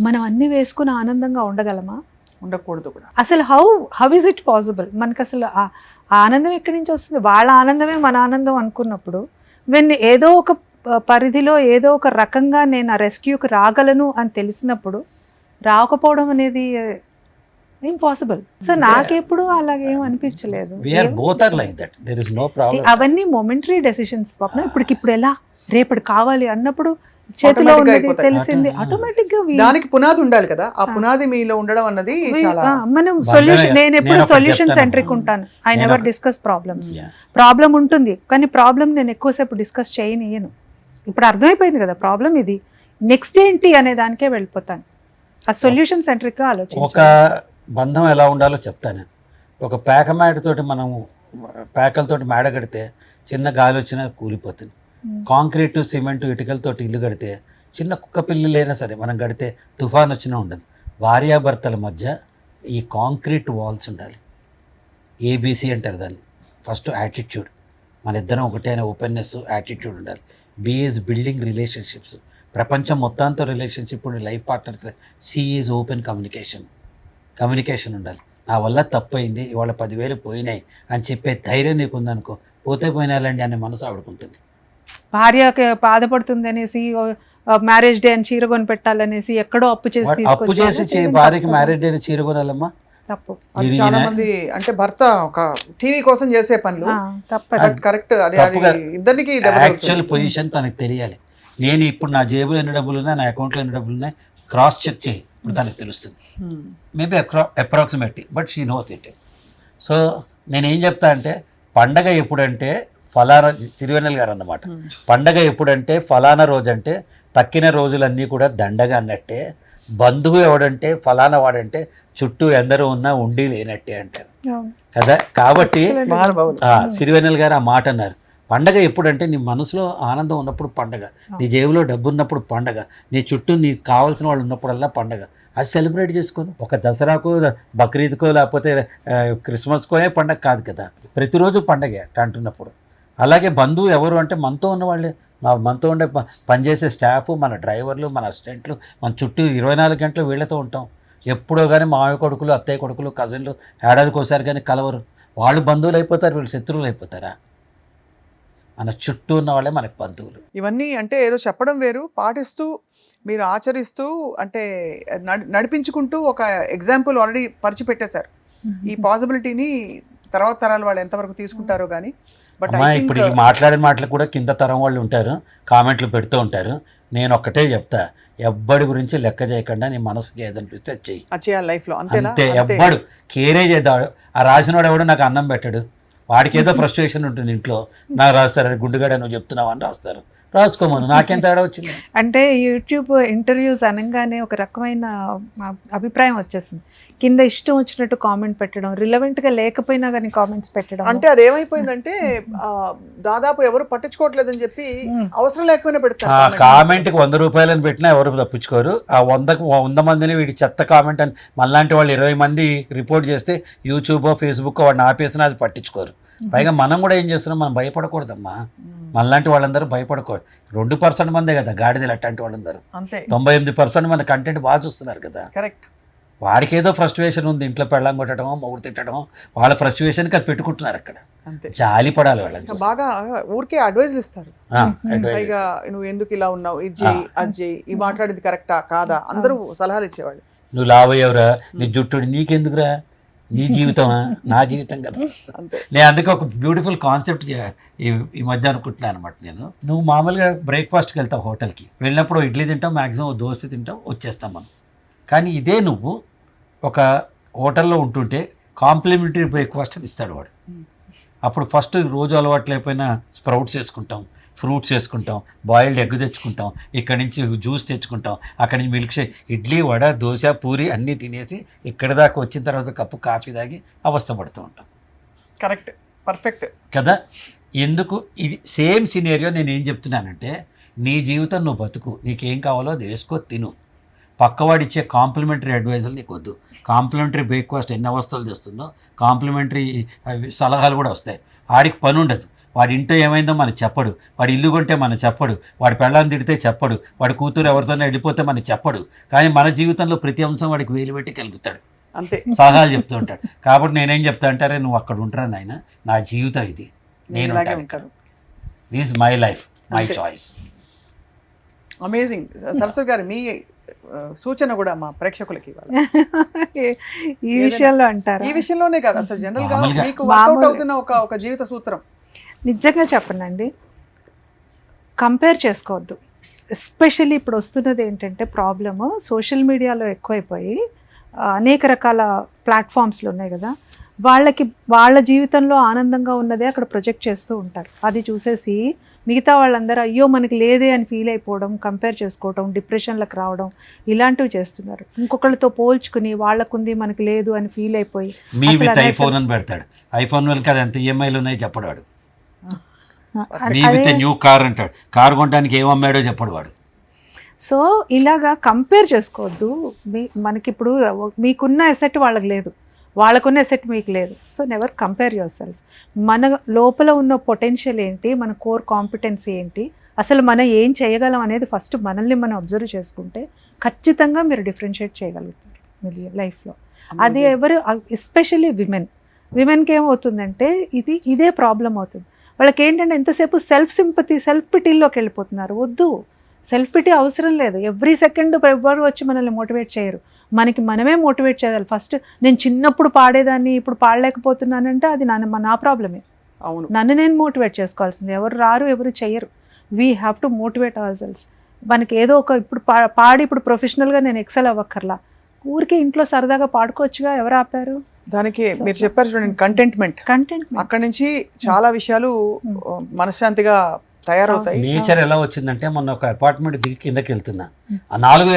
మనం అన్నీ వేసుకుని ఆనందంగా ఉండగలమా? ఉండకూడదు కూడా. అసలు హౌ ఇస్ ఇట్ పాసిబుల్? మనకు అసలు ఆ ఆనందం ఎక్కడి నుంచి వస్తుంది? వాళ్ళ ఆనందమే మన ఆనందం అనుకున్నప్పుడు ఏదో ఒక పరిధిలో ఏదో ఒక రకంగా నేను ఆ రెస్క్యూకి రాగలను అని తెలిసినప్పుడు రాకపోవడం అనేది ఇంపాసిబుల్. సో నాకెప్పుడు అలాగేం అనిపించలేదు. అవన్నీ మొమెంటరీ డెసిషన్స్. ఇప్పుడు ఎలా రేపటి కావాలి అన్నప్పుడు చేతిలో ఉన్నది తెలిసింది ఆటోమేటిక్ గా దానికి పునాది ఉండాలి కదా. ఆ పునాది మీలో ఉండడం అన్నది మనం సొల్యూషన్, నేను ఎప్పుడు సొల్యూషన్ సెంట్రిక్ ఉంటాను. I never discuss problems. Problem ఉంటుంది కానీ ప్రాబ్లం నేను ఎక్కువసేపు డిస్కస్ చేయనియను. ఇప్పుడు అర్థమైపోయింది కదా ప్రాబ్లం ఇది, నెక్స్ట్ ఏంటి అనే దానికే వెళ్ళిపోతాను. ఆ సొల్యూషన్ సెంట్రిక్ గా ఆలోచించాలి. ఒక బంధం ఎలా ఉండాలో చెప్తాను. ఒక పేక మేడతోటి మనం పేకలతోటి మేడ కడితే చిన్న గాలి వచ్చినా కూలిపోతుంది. కాంక్రీటు సిమెంట్ ఇటుకలతోటి ఇల్లు కడితే చిన్న కుక్క పిల్లలైనా సరే మనం కడితే తుఫాన్ వచ్చినా ఉండదు. భార్యాభర్తల మధ్య ఈ కాంక్రీట్ వాల్స్ ఉండాలి. ఏబీసీ అంటారు దాన్ని. ఫస్ట్ యాటిట్యూడ్, మన ఇద్దరం ఒకటే అనే ఓపెన్నెస్, యాటిట్యూడ్ ఉండాలి. B is building relationships. ప్రపంచం మొత్తంతో రిలేషన్షిప్ ఉండే life partners. C is open communication ఉండాలి. నా వల్ల తప్పైంది, ఇవాళ 10,000 పోయినాయి అని చెప్పే ధైర్యం నీకు ఉందనుకో, పోతే పోయినాలండి అనే మనసు ఆడుకుంటుంది. భార్యకి బాధపడుతుంది అనేసి మ్యారేజ్ డే అని చీర కొని పెట్టాలనేసి ఎక్కడో అప్పు చేసి భార్యకి మ్యారేజ్ డే చీర కొనాలమ్మా తప్పు. చాలా మంది అంటే భర్త ఒక టీవీ కోసం చేసే పనులు కరెక్ట్. ఇద్దరికి యాక్చువల్ పొజిషన్ తనకు తెలియాలి. నేను ఇప్పుడు నా జేబులో ఎన్ని డబ్బులు ఉన్నాయి, నా అకౌంట్లో ఎన్ని డబ్బులు ఉన్నాయి క్రాస్ చెక్ చేయి, ఇప్పుడు తనకు తెలుస్తుంది. Maybe approximately, but she knows it. So నేనేం చెప్తా అంటే, పండగ ఎప్పుడంటే ఫలానా, సిరివెన్నెల గారు అన్నమాట, పండగ ఎప్పుడంటే ఫలానా రోజు అంటే తక్కిన రోజులన్నీ కూడా దండగా అన్నట్టే. బంధువు ఎవడంటే ఫలానా వాడంటే చుట్టూ ఎందరూ ఉన్నా ఉండి లేనట్టే అంటారు కదా. కాబట్టి సిరివెన్నెల గారు ఆ మాట అన్నారు. పండగ ఎప్పుడంటే నీ మనసులో ఆనందం ఉన్నప్పుడు పండగ, నీ జేబులో డబ్బు ఉన్నప్పుడు పండగ, నీ చుట్టూ నీకు కావాల్సిన వాళ్ళు ఉన్నప్పుడల్లా పండగ. అది సెలబ్రేట్ చేసుకోను. ఒక దసరాకో బక్రీద్కో లేకపోతే క్రిస్మస్కోనే పండగ కాదు కదా, ప్రతిరోజు పండగే అంటున్నప్పుడు. అలాగే బంధువు ఎవరు అంటే మనతో ఉన్నవాళ్ళే, మనతో ఉండే పనిచేసే స్టాఫ్, మన డ్రైవర్లు, మన అసిస్టెంట్లు, మన చుట్టూ 24 గంటలు వీళ్ళతో ఉంటాం. ఎప్పుడో కానీ మామయ్య కొడుకులు, అత్తయ్య కొడుకులు, కజిన్లు ఏడాదికి ఒకసారి కానీ కలవరు. వాళ్ళు బంధువులు అయిపోతారు, వీళ్ళు శత్రువులు అయిపోతారా? మన చుట్టూ ఉన్న వాళ్ళే మనకు బంధువులు. ఇవన్నీ అంటే ఏదో చెప్పడం వేరు, పాటిస్తూ మీరు ఆచరిస్తూ అంటే నడిపించుకుంటూ ఒక ఎగ్జాంపుల్ ఆల్రెడీ పరిచిపెట్టేశారు. ఈ పాసిబిలిటీని తర్వాత తరాల వాళ్ళు ఎంతవరకు తీసుకుంటారో కానీ. బట్ ఇప్పుడు ఈ మాట్లాడిన మాటలు కూడా కింద తరం వాళ్ళు ఉంటారు, కామెంట్లు పెడుతూ ఉంటారు. నేను ఒక్కటే చెప్తా, ఎవ్వడి గురించి లెక్క చేయకుండా నీ మనసుకి ఏదనిపిస్తే చెయ్యి, చేయాలి లైఫ్లో. అంతే. ఎవ్వడు కేరే చేద్దాడు. ఆ రాసినవాడు ఎవడు నాకు అన్నం పెట్టాడు, వాడికి ఏదో ఫ్రస్ట్రేషన్ ఉంటుంది ఇంట్లో. నాకు రాస్తారు, గుండుగడ నువ్వు చెప్తున్నావు అని రాస్తారు, రాసుకోమను, నాకేం తేడా వచ్చింది. అంటే యూట్యూబ్ ఇంటర్వ్యూస్ అనగానే ఒక రకమైన అభిప్రాయం వచ్చేసింది. కింద ఇష్టం వచ్చినట్టు కామెంట్ పెట్టడం, రిలవెంట్ గా లేకపోయినా కానీ కామెంట్స్ పెట్టడం. అంటే అదేమైపోయిందంటే దాదాపు ఎవరు పట్టించుకోవట్లేదని చెప్పి అవసరం లేకపోయినా పెడతారు. కామెంట్కి 100 రూపాయలని పెట్టినా ఎవరు తప్పించుకోరు. ఆ 100 మందిని వీడి చెత్త కామెంట్ అని మనలాంటి వాళ్ళు 20 మంది రిపోర్ట్ చేస్తే యూట్యూబ్, ఫేస్బుక్ వాడిని ఆపేసినా అది పట్టించుకోరు. పైగా మనం కూడా ఏం చేస్తున్నాం, మనం భయపడకూడదమ్మా. మనలాంటి వాళ్ళందరూ భయపడకూడదు. 2% మందే కదా గాడిదలు అట్లాంటి వాళ్ళందరూ. 99% మన కంటెంట్ బాగా చూస్తున్నారు కదా. కరెక్ట్. వాడికి ఏదో ఫ్రస్ట్రేషన్ ఉంది, ఇంట్లో పెళ్ళం కొట్టడమో మొగుడు తిట్టడమో, వాళ్ళ ఫ్రస్ట్రేషన్కి అది పెట్టుకుంటున్నారు అక్కడ. జాలి పడాలి వాళ్ళని. బాగా ఊరికే అడ్వైజ్లు ఇస్తారు. పైగా నువ్వు ఎందుకు ఇలా ఉన్నావు, ఇది చేయి, అది చేయి, ఈ మాట్లాడేది కరెక్టా కాదా, అందరూ సలహాలు ఇచ్చేవాళ్ళు. నువ్వు లావయ్యవరా, నీ జుట్టుడు నీకెందుకురా, నీ జీవితమా, నా జీవితం కదా. నేను అందుకే ఒక బ్యూటిఫుల్ కాన్సెప్ట్ ఈ మధ్య అనుకుంటున్నాను అనమాట. నువ్వు మామూలుగా బ్రేక్ఫాస్ట్కి వెళ్తావు, హోటల్కి వెళ్ళినప్పుడు ఇడ్లీ తింటాం, మ్యాక్సిమం దోశ తింటాం, వచ్చేస్తాం మనం. కానీ ఇదే నువ్వు ఒక హోటల్లో ఉంటుంటే కాంప్లిమెంటరీ బ్రేక్ఫాస్ట్ అని ఇస్తాడు వాడు. అప్పుడు ఫస్ట్ రోజు అలవాటు లేకపోయినా స్ప్రౌట్స్ వేసుకుంటాం, ఫ్రూట్స్ వేసుకుంటాం, బాయిల్డ్ ఎగ్ తెచ్చుకుంటాం, ఇక్కడి నుంచి జ్యూస్ తెచ్చుకుంటాం, అక్కడి నుంచి మిల్క్ షేక్, ఇడ్లీ, వడ, దోశ, పూరి అన్నీ తినేసి ఇక్కడి దాకా వచ్చిన తర్వాత కప్పు కాఫీ తాగి అవస్థ పడుతూ ఉంటాం. కరెక్ట్, పర్ఫెక్ట్ కదా. ఎందుకు ఇది సేమ్ సినేరియో నేను ఏం చెప్తున్నానంటే, నీ జీవితం నువ్వు బతుకు, నీకేం కావాలో అది వేసుకో, తిను. పక్కవాడిచ్చే కాంప్లిమెంటరీ అడ్వైజులు నీకు వద్దు. కాంప్లిమెంటరీ బ్రేక్ఫాస్ట్ ఎన్ని అవస్థలు తెస్తుందో కాంప్లిమెంటరీ సలహాలు కూడా వస్తాయి. వాడికి పని ఉండదు, వాడి ఇంట్లో ఏమైందో మనకు చెప్పడు, వాడి ఇల్లు కొంటే మనకు చెప్పడు, వాడి పెళ్ళాన్ని తిడితే చెప్పడు, వాడి కూతురు ఎవరితోనే వెళ్ళిపోతే మనకు చెప్పడు. కానీ మన జీవితంలో ప్రతి అంశం వాడికి వేలు పెట్టి కలుగుతాడు. అంతే. సలహాలు చెప్తూ ఉంటాడు. కాబట్టి నేనేం చెప్తా అంటారే, నువ్వు అక్కడ ఉంటారా నాయన, నా జీవితం ఇది, నేను ఇలాగే ఉంటాను ఇక్కడ, ఉంటాను. దిస్ మై లైఫ్, మై అంతే. చాయిస్. అమేజింగ్. సరస్వతి గారు, మీ సూచన కూడా మా ప్రేక్షకులకి ఇవ్వాలి. ఈ విషయంలో అంటారా? ఈ విషయంలోనే కాదు, అసలు జనరల్ గా మామూలుగా. మీకు వర్కౌట్ మామూలుగా. అవుతున్న ఒక జీవిత సూత్రం. నిజంగా చెప్పనండి, కంపేర్ చేసుకోవద్దు. ఎస్పెషల్లీ ఇప్పుడు వస్తున్నది ఏంటంటే ప్రాబ్లమ్, సోషల్ మీడియాలో ఎక్కువైపోయి అనేక రకాల ప్లాట్ఫామ్స్లు ఉన్నాయి కదా, వాళ్ళ జీవితంలో ఆనందంగా ఉన్నదే అక్కడ ప్రొజెక్ట్ చేస్తూ ఉంటారు. అది చూసేసి మిగతా వాళ్ళందరూ అయ్యో మనకి లేదే అని ఫీల్ అయిపోవడం, కంపేర్ చేసుకోవడం, డిప్రెషన్లకు రావడం, ఇలాంటివి చేస్తున్నారు. ఇంకొకళ్ళతో పోల్చుకుని వాళ్ళకుంది మనకి లేదు అని ఫీల్ అయిపోయి మీ అసలు విత్ అదే ఐఫోన్ అని పెడతాడు. ఐఫోన్ వెనక ఎంత ఈఎంఐలు ఉన్నాయి చెప్పడు వాడు. మీ అదే. విత్ న్యూ కార్ అంటాడు. కారు కొనడానికి ఏం అమ్మాడో చెప్పడు వాడు. సో ఇలాగా కంపేర్ చేసుకోవద్దు. మనకిప్పుడు మీకున్న ఎసెట్ వాళ్ళకి లేదు, వాళ్ళకున్న ఎసెట్ మీకు లేదు. So never compare your self. మన లోపల ఉన్న పొటెన్షియల్ ఏంటి, మన కోర్ కాంపిటెన్సీ ఏంటి, అసలు మనం ఏం చేయగలం అనేది ఫస్ట్ మనల్ని మనం అబ్జర్వ్ చేసుకుంటే ఖచ్చితంగా మీరు డిఫరెన్షియేట్ చేయగలుగుతారు మీ లైఫ్లో. అది ఎవరు, ఎస్పెషల్లీ విమెన్కి ఏమవుతుందంటే ఇదే ప్రాబ్లం అవుతుంది. వాళ్ళకి ఏంటంటే ఎంతసేపు సెల్ఫ్ సింపతి, సెల్ఫ్ పిటీల్లోకి వెళ్ళిపోతున్నారు. వద్దు, సెల్ఫ్ పిటీ అవసరం లేదు. ఎవ్రీ సెకండ్ ఎవరు వచ్చి మనల్ని మోటివేట్ చేయరు, మనకి మనమే మోటివేట్ చేయాలి. ఫస్ట్ నేను చిన్నప్పుడు పాడేదాన్ని ఇప్పుడు పాడలేకపోతున్నానంటే అది నా ప్రాబ్లమే. అవును, నన్ను నేను మోటివేట్ చేసుకోవాల్సింది. ఎవరు రారు, ఎవరు చెయ్యరు. We have to motivate hour cells. మనకి ఏదో ఒక ఇప్పుడు పాడి ఇప్పుడు ప్రొఫెషనల్గా నేను ఎక్సెల్ అవ్వక్కర్లా, ఊరికే ఇంట్లో సరదాగా పాడుకోవచ్చుగా, ఎవరు ఆపారు? దానికి మీరు చెప్పారు చూడండి, కంటెంట్. అక్కడి నుంచి చాలా విషయాలు మనశ్శాంతిగా తయారవుతాయి. నేచర్ ఎలా వచ్చిందంటే, మొన్న ఒక అపార్ట్మెంట్ దిగి కిందకి వెళ్తున్నా, ఆ నాలుగు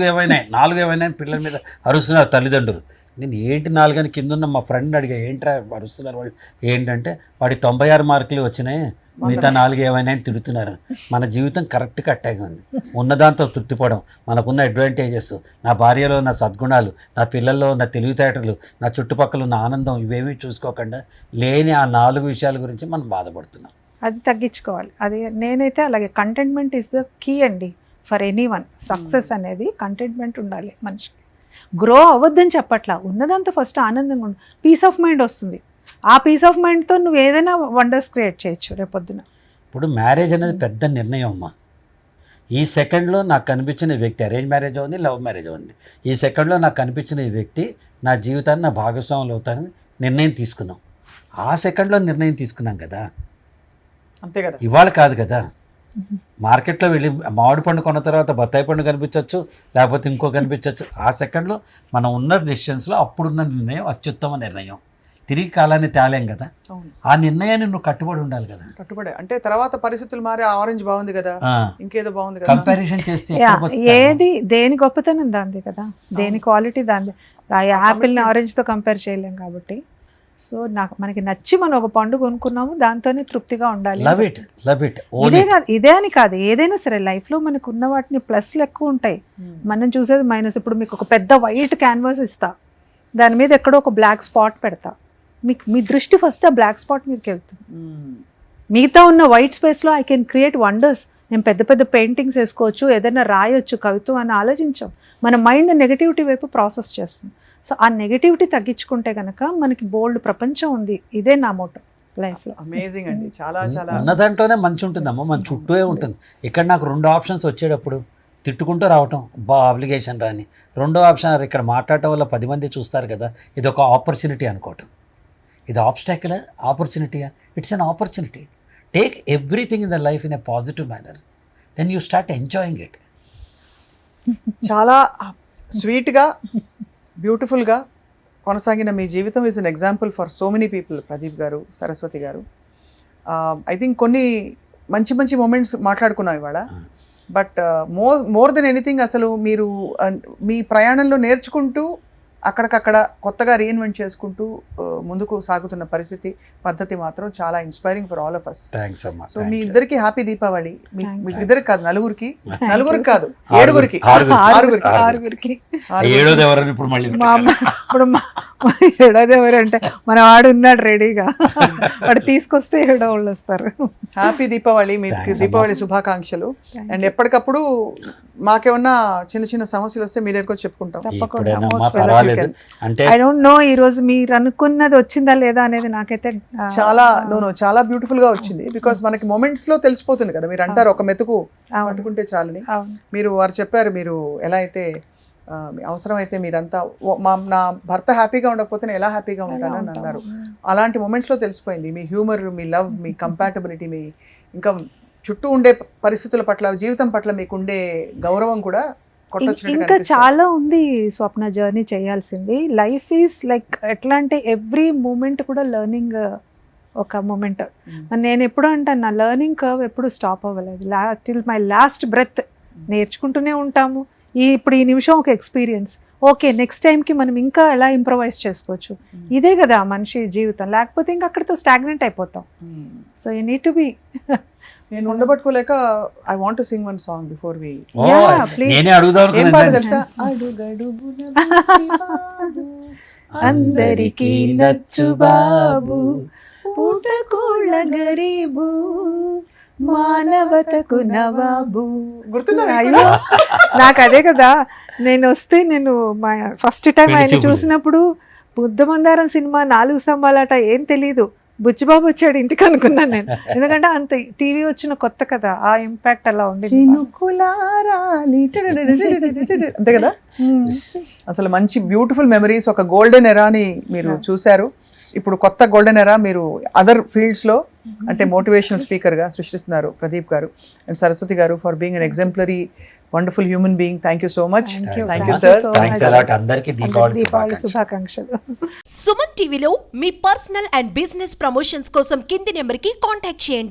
ఏమైనాయి పిల్లల మీద అరుస్తున్నారు తల్లిదండ్రులు. నేను ఏంటి 4 అని కింద ఉన్న మా ఫ్రెండ్ అడిగా, ఏంట్రా అరుస్తున్నారు వాళ్ళు? ఏంటంటే వాడి 96 మార్కులు వచ్చినాయి, మిగతా 4 ఏమైనా అని తిడుతున్నారు. మన జీవితం కరెక్ట్గా అట్టాగే ఉంది. ఉన్నదాంతో తృప్తిపడడం, మనకున్న అడ్వాంటేజెస్, నా భార్యలో నా సద్గుణాలు, నా పిల్లల్లో నా తెలివితేటలు, నా చుట్టుపక్కల ఉన్న ఆనందం, ఇవేమీ చూసుకోకుండా లేని ఆ 4 విషయాల గురించి మనం బాధపడుతున్నాం. అది తగ్గించుకోవాలి. అది నేనైతే అలాగే, కంటెంట్మెంట్ ఈజ్ ద కీ అండి ఫర్ ఎనీ వన్. సక్సెస్ అనేది కంటెంట్మెంట్ ఉండాలి మనిషికి. గ్రో అవ్వద్దని చెప్పట్లా, ఉన్నదంతా ఫస్ట్ ఆనందంగా ఉండు, పీస్ ఆఫ్ మైండ్ వస్తుంది. ఆ పీస్ ఆఫ్ మైండ్తో నువ్వు ఏదైనా వండర్స్ క్రియేట్ చేయొచ్చు రేపొద్దున. ఇప్పుడు మ్యారేజ్ అనేది పెద్ద నిర్ణయం అమ్మా. ఈ సెకండ్లో నాకు కనిపించిన వ్యక్తి, అరేంజ్ మ్యారేజ్ ఉంది, లవ్ మ్యారేజ్ ఉంది, ఈ సెకండ్లో నాకు కనిపించిన ఈ వ్యక్తి నా జీవితాన్ని నా భాగస్వాములు అవుతానని నిర్ణయం తీసుకున్నాం. ఆ సెకండ్లో నిర్ణయం తీసుకున్నాం కదా, అంతే కదా. ఇవాళ కాదు కదా. మార్కెట్లో వెళ్ళి మామిడి పండు కొన్న తర్వాత బత్తాయి పండు కనిపించవచ్చు, లేకపోతే ఇంకో కనిపించవచ్చు. ఆ సెకండ్లో మనం ఉన్న డెసిషన్స్లో అప్పుడున్న నిర్ణయం అత్యుత్తమ నిర్ణయం. తిరిగి కాలాన్ని తేలేం కదా. ఆ నిర్ణయాన్ని నువ్వు కట్టుబడి ఉండాలి కదా. కట్టుబడి అంటే తర్వాత పరిస్థితులు మారి ఆరెంజ్ బాగుంది కదా, ఇంకేదో బాగుంది కదా, కంపారిజన్ చేస్తే ఏది దేని గొప్పతనం దాంది కదా, దేని క్వాలిటీ దాంది. ఆ యాపిల్ని ఆరెంజ్తో కంపేర్ చేయలేం కాబట్టి. సో మనకి నచ్చి మనం ఒక పండు కొనుక్కున్నాము, దాంతోనే తృప్తిగా ఉండాలి. ఇదే అని కాదు, ఏదైనా సరే లైఫ్లో మనకు ఉన్న వాటిని ప్లస్లు ఎక్కువ ఉంటాయి, మనం చూసేది మైనస్. ఇప్పుడు మీకు ఒక పెద్ద వైట్ క్యాన్వాస్ ఇస్తా, దాని మీద ఎక్కడో ఒక బ్లాక్ స్పాట్ పెడతా, మీ దృష్టి ఫస్ట్ ఆ బ్లాక్ స్పాట్ మీదకి వెళ్తుంది. మిగతా ఉన్న వైట్ స్పేస్లో ఐ కెన్ క్రియేట్ వండర్స్. నేను పెద్ద పెద్ద పెయింటింగ్స్ వేసుకోవచ్చు, ఏదైనా రాయొచ్చు, కవిత్వం అని ఆలోచించాం. మన మైండ్ నెగటివిటీ వైపు ప్రాసెస్ చేస్తుంది. సో ఆ నెగటివిటీ తగ్గించుకుంటే కనుక మనకి బోల్డ్ ప్రపంచం ఉంది. ఇదే నా మోటో లైఫ్లో. అమేజింగ్ అండి, చాలా చాలా. ఉన్న దాంట్లోనే మంచి ఉంటుందమ్మా, మన చుట్టూ ఉంటుంది. ఇక్కడ నాకు 2 ఆప్షన్స్ వచ్చేటప్పుడు తిట్టుకుంటూ రావటం, అప్లికేషన్ రాని. 2వ ఆప్షన్ ఇక్కడ మాట్లాడటం వల్ల 10 మంది చూస్తారు కదా, ఇది ఒక ఆపర్చునిటీ అనుకోవటం. ఇది ఆబ్స్టాకిల్, ఆపర్చునిటీయా? It's an opportunity. Take everything in the life in a positive manner, then you start enjoying it. చాలా స్వీట్గా, బ్యూటిఫుల్గా కొనసాగిన మీ జీవితం is an example for so many people. Pradeep garu, Saraswati గారు, ఐ థింక్ కొన్ని మంచి మంచి మూమెంట్స్ మాట్లాడుకున్నాం ఇవాళ. బట్ మోర్ దెన్ ఎనీథింగ్, అసలు మీరు మీ ప్రయాణంలో నేర్చుకుంటూ అక్కడికక్కడ కొత్తగా రీఇన్వెంట్ చేసుకుంటూ ముందుకు సాగుతున్న పద్ధతి మాత్రం చాలా inspiring for all of us. Thanks అమ్మా. సో మీ ఇద్దరికి హ్యాపీ దీపావళి. మీకు ఇద్దరికి కాదు, నలుగురికి కాదు, 7గురికి. ఆరుగురికి. ఏడోది ఎవరని ఇప్పుడు మళ్ళీ ఇప్పుడు ఏడోదేవరు అంటే మన వాడు ఉన్నాడు రెడీగా, వాడు తీసుకొస్తే ఏడో వాళ్ళు వస్తారు. హ్యాపీ దీపావళి, మీకు దీపావళి శుభాకాంక్షలు. అండ్ ఎప్పటికప్పుడు మాకేమన్నా చిన్న చిన్న సమస్యలు వస్తే మీ దగ్గరకు వచ్చి చెప్పుకుంటాం. ఎప్పుడైనా పర్వాలేదు అంటే ఐ డోంట్ నో ఈ రోజు మీరు అనుకున్నది వచ్చిందా లేదా అనేది నాకైతే చాలా చాలా బ్యూటిఫుల్ గా వచ్చింది. బికాస్ మనకి మొమెంట్స్ లో తెలిసిపోతుంది కదా. మీరు అంటారు ఒక మెతుకు పట్టుకుంటే చాలని. మీరు వారు చెప్పారు, మీరు ఎలా అయితే అవసరమైతే మీరంతా నా భర్త హ్యాపీగా ఉండకపోతే నేను ఎలా హ్యాపీగా ఉంటానని అన్నారు. అలాంటి మొమెంట్స్ లో తెలిసిపోయింది మీ హ్యూమర్, మీ లవ్, మీ కంపాటబిలిటీ, మీ ఇంకా చుట్టూ ఉండే పరిస్థితుల పట్ల, జీవితం పట్ల మీకు ఉండే గౌరవం కూడా ఇంకా చాలా ఉంది స్వప్న జర్నీ చేయాల్సింది. లైఫ్ ఈజ్ లైక్ ఎట్లా అంటే ఎవ్రీ మూమెంట్ కూడా లెర్నింగ్ ఒక మూమెంట్. నేను ఎప్పుడు అంటాను, నా లెర్నింగ్ కర్వ్ ఎప్పుడు స్టాప్ అవ్వలేదు. టిల్ మై లాస్ట్ బ్రెత్ నేర్చుకుంటూనే ఉంటాము. ఇప్పుడు ఈ నిమిషం ఒక ఎక్స్పీరియన్స్, ఓకే నెక్స్ట్ టైంకి మనం ఇంకా ఎలా ఇంప్రొవైజ్ చేసుకోవచ్చు. ఇదే కదా మనిషి జీవితం, లేకపోతే ఇంకా అక్కడితో స్టాగ్నెంట్ అయిపోతాం. So you need to be. నేను ఉండబట్టుకోలేక I want to sing one song before we. నేనే అడుగుదాం ఏం పాట తెలుసా? అందరికీ నచ్చు బాబు, పూటకోళ్ళ గరీబు, మానవతకు నవాబు. గుర్తుందా? అయ్యో నాకు అదే కదా. నేను వస్తే నేను మా ఫస్ట్ టైం ఆయన చూసినప్పుడు బుద్ధమందారం సినిమా 4 స్తంభాలట ఏం తెలీదు, బుచ్చిబాబు వచ్చాడు ఇంటికి అనుకున్నాను నేను. ఎందుకంటే అంత టీవీ వచ్చిన కొత్త కదా, ఆ ఇంపాక్ట్ అలా ఉండేది. అంతే కదా. అసలు మంచి బ్యూటిఫుల్ మెమరీస్, ఒక గోల్డెన్ ఎరాని మీరు చూశారు. ఇప్పుడు కొత్త గోల్డెన్ ఎరా మీరు అదర్ ఫీల్డ్స్ లో అంటే మోటివేషనల్ స్పీకర్ గా సృష్టిస్తున్నారు ప్రదీప్ గారు. అండ్ సరస్వతి గారు for being an exemplary wonderful human being. Thank you so much. Thank you sir. అందరికీ దీపావళి శుభాకాంక్షలు. సుమన్ టీవీలో మీ పర్సనల్ అండ్ బిజినెస్ ప్రమోషన్స్ కోసం కింది నెంబర్కి కాంటాక్ట్ చేయండి.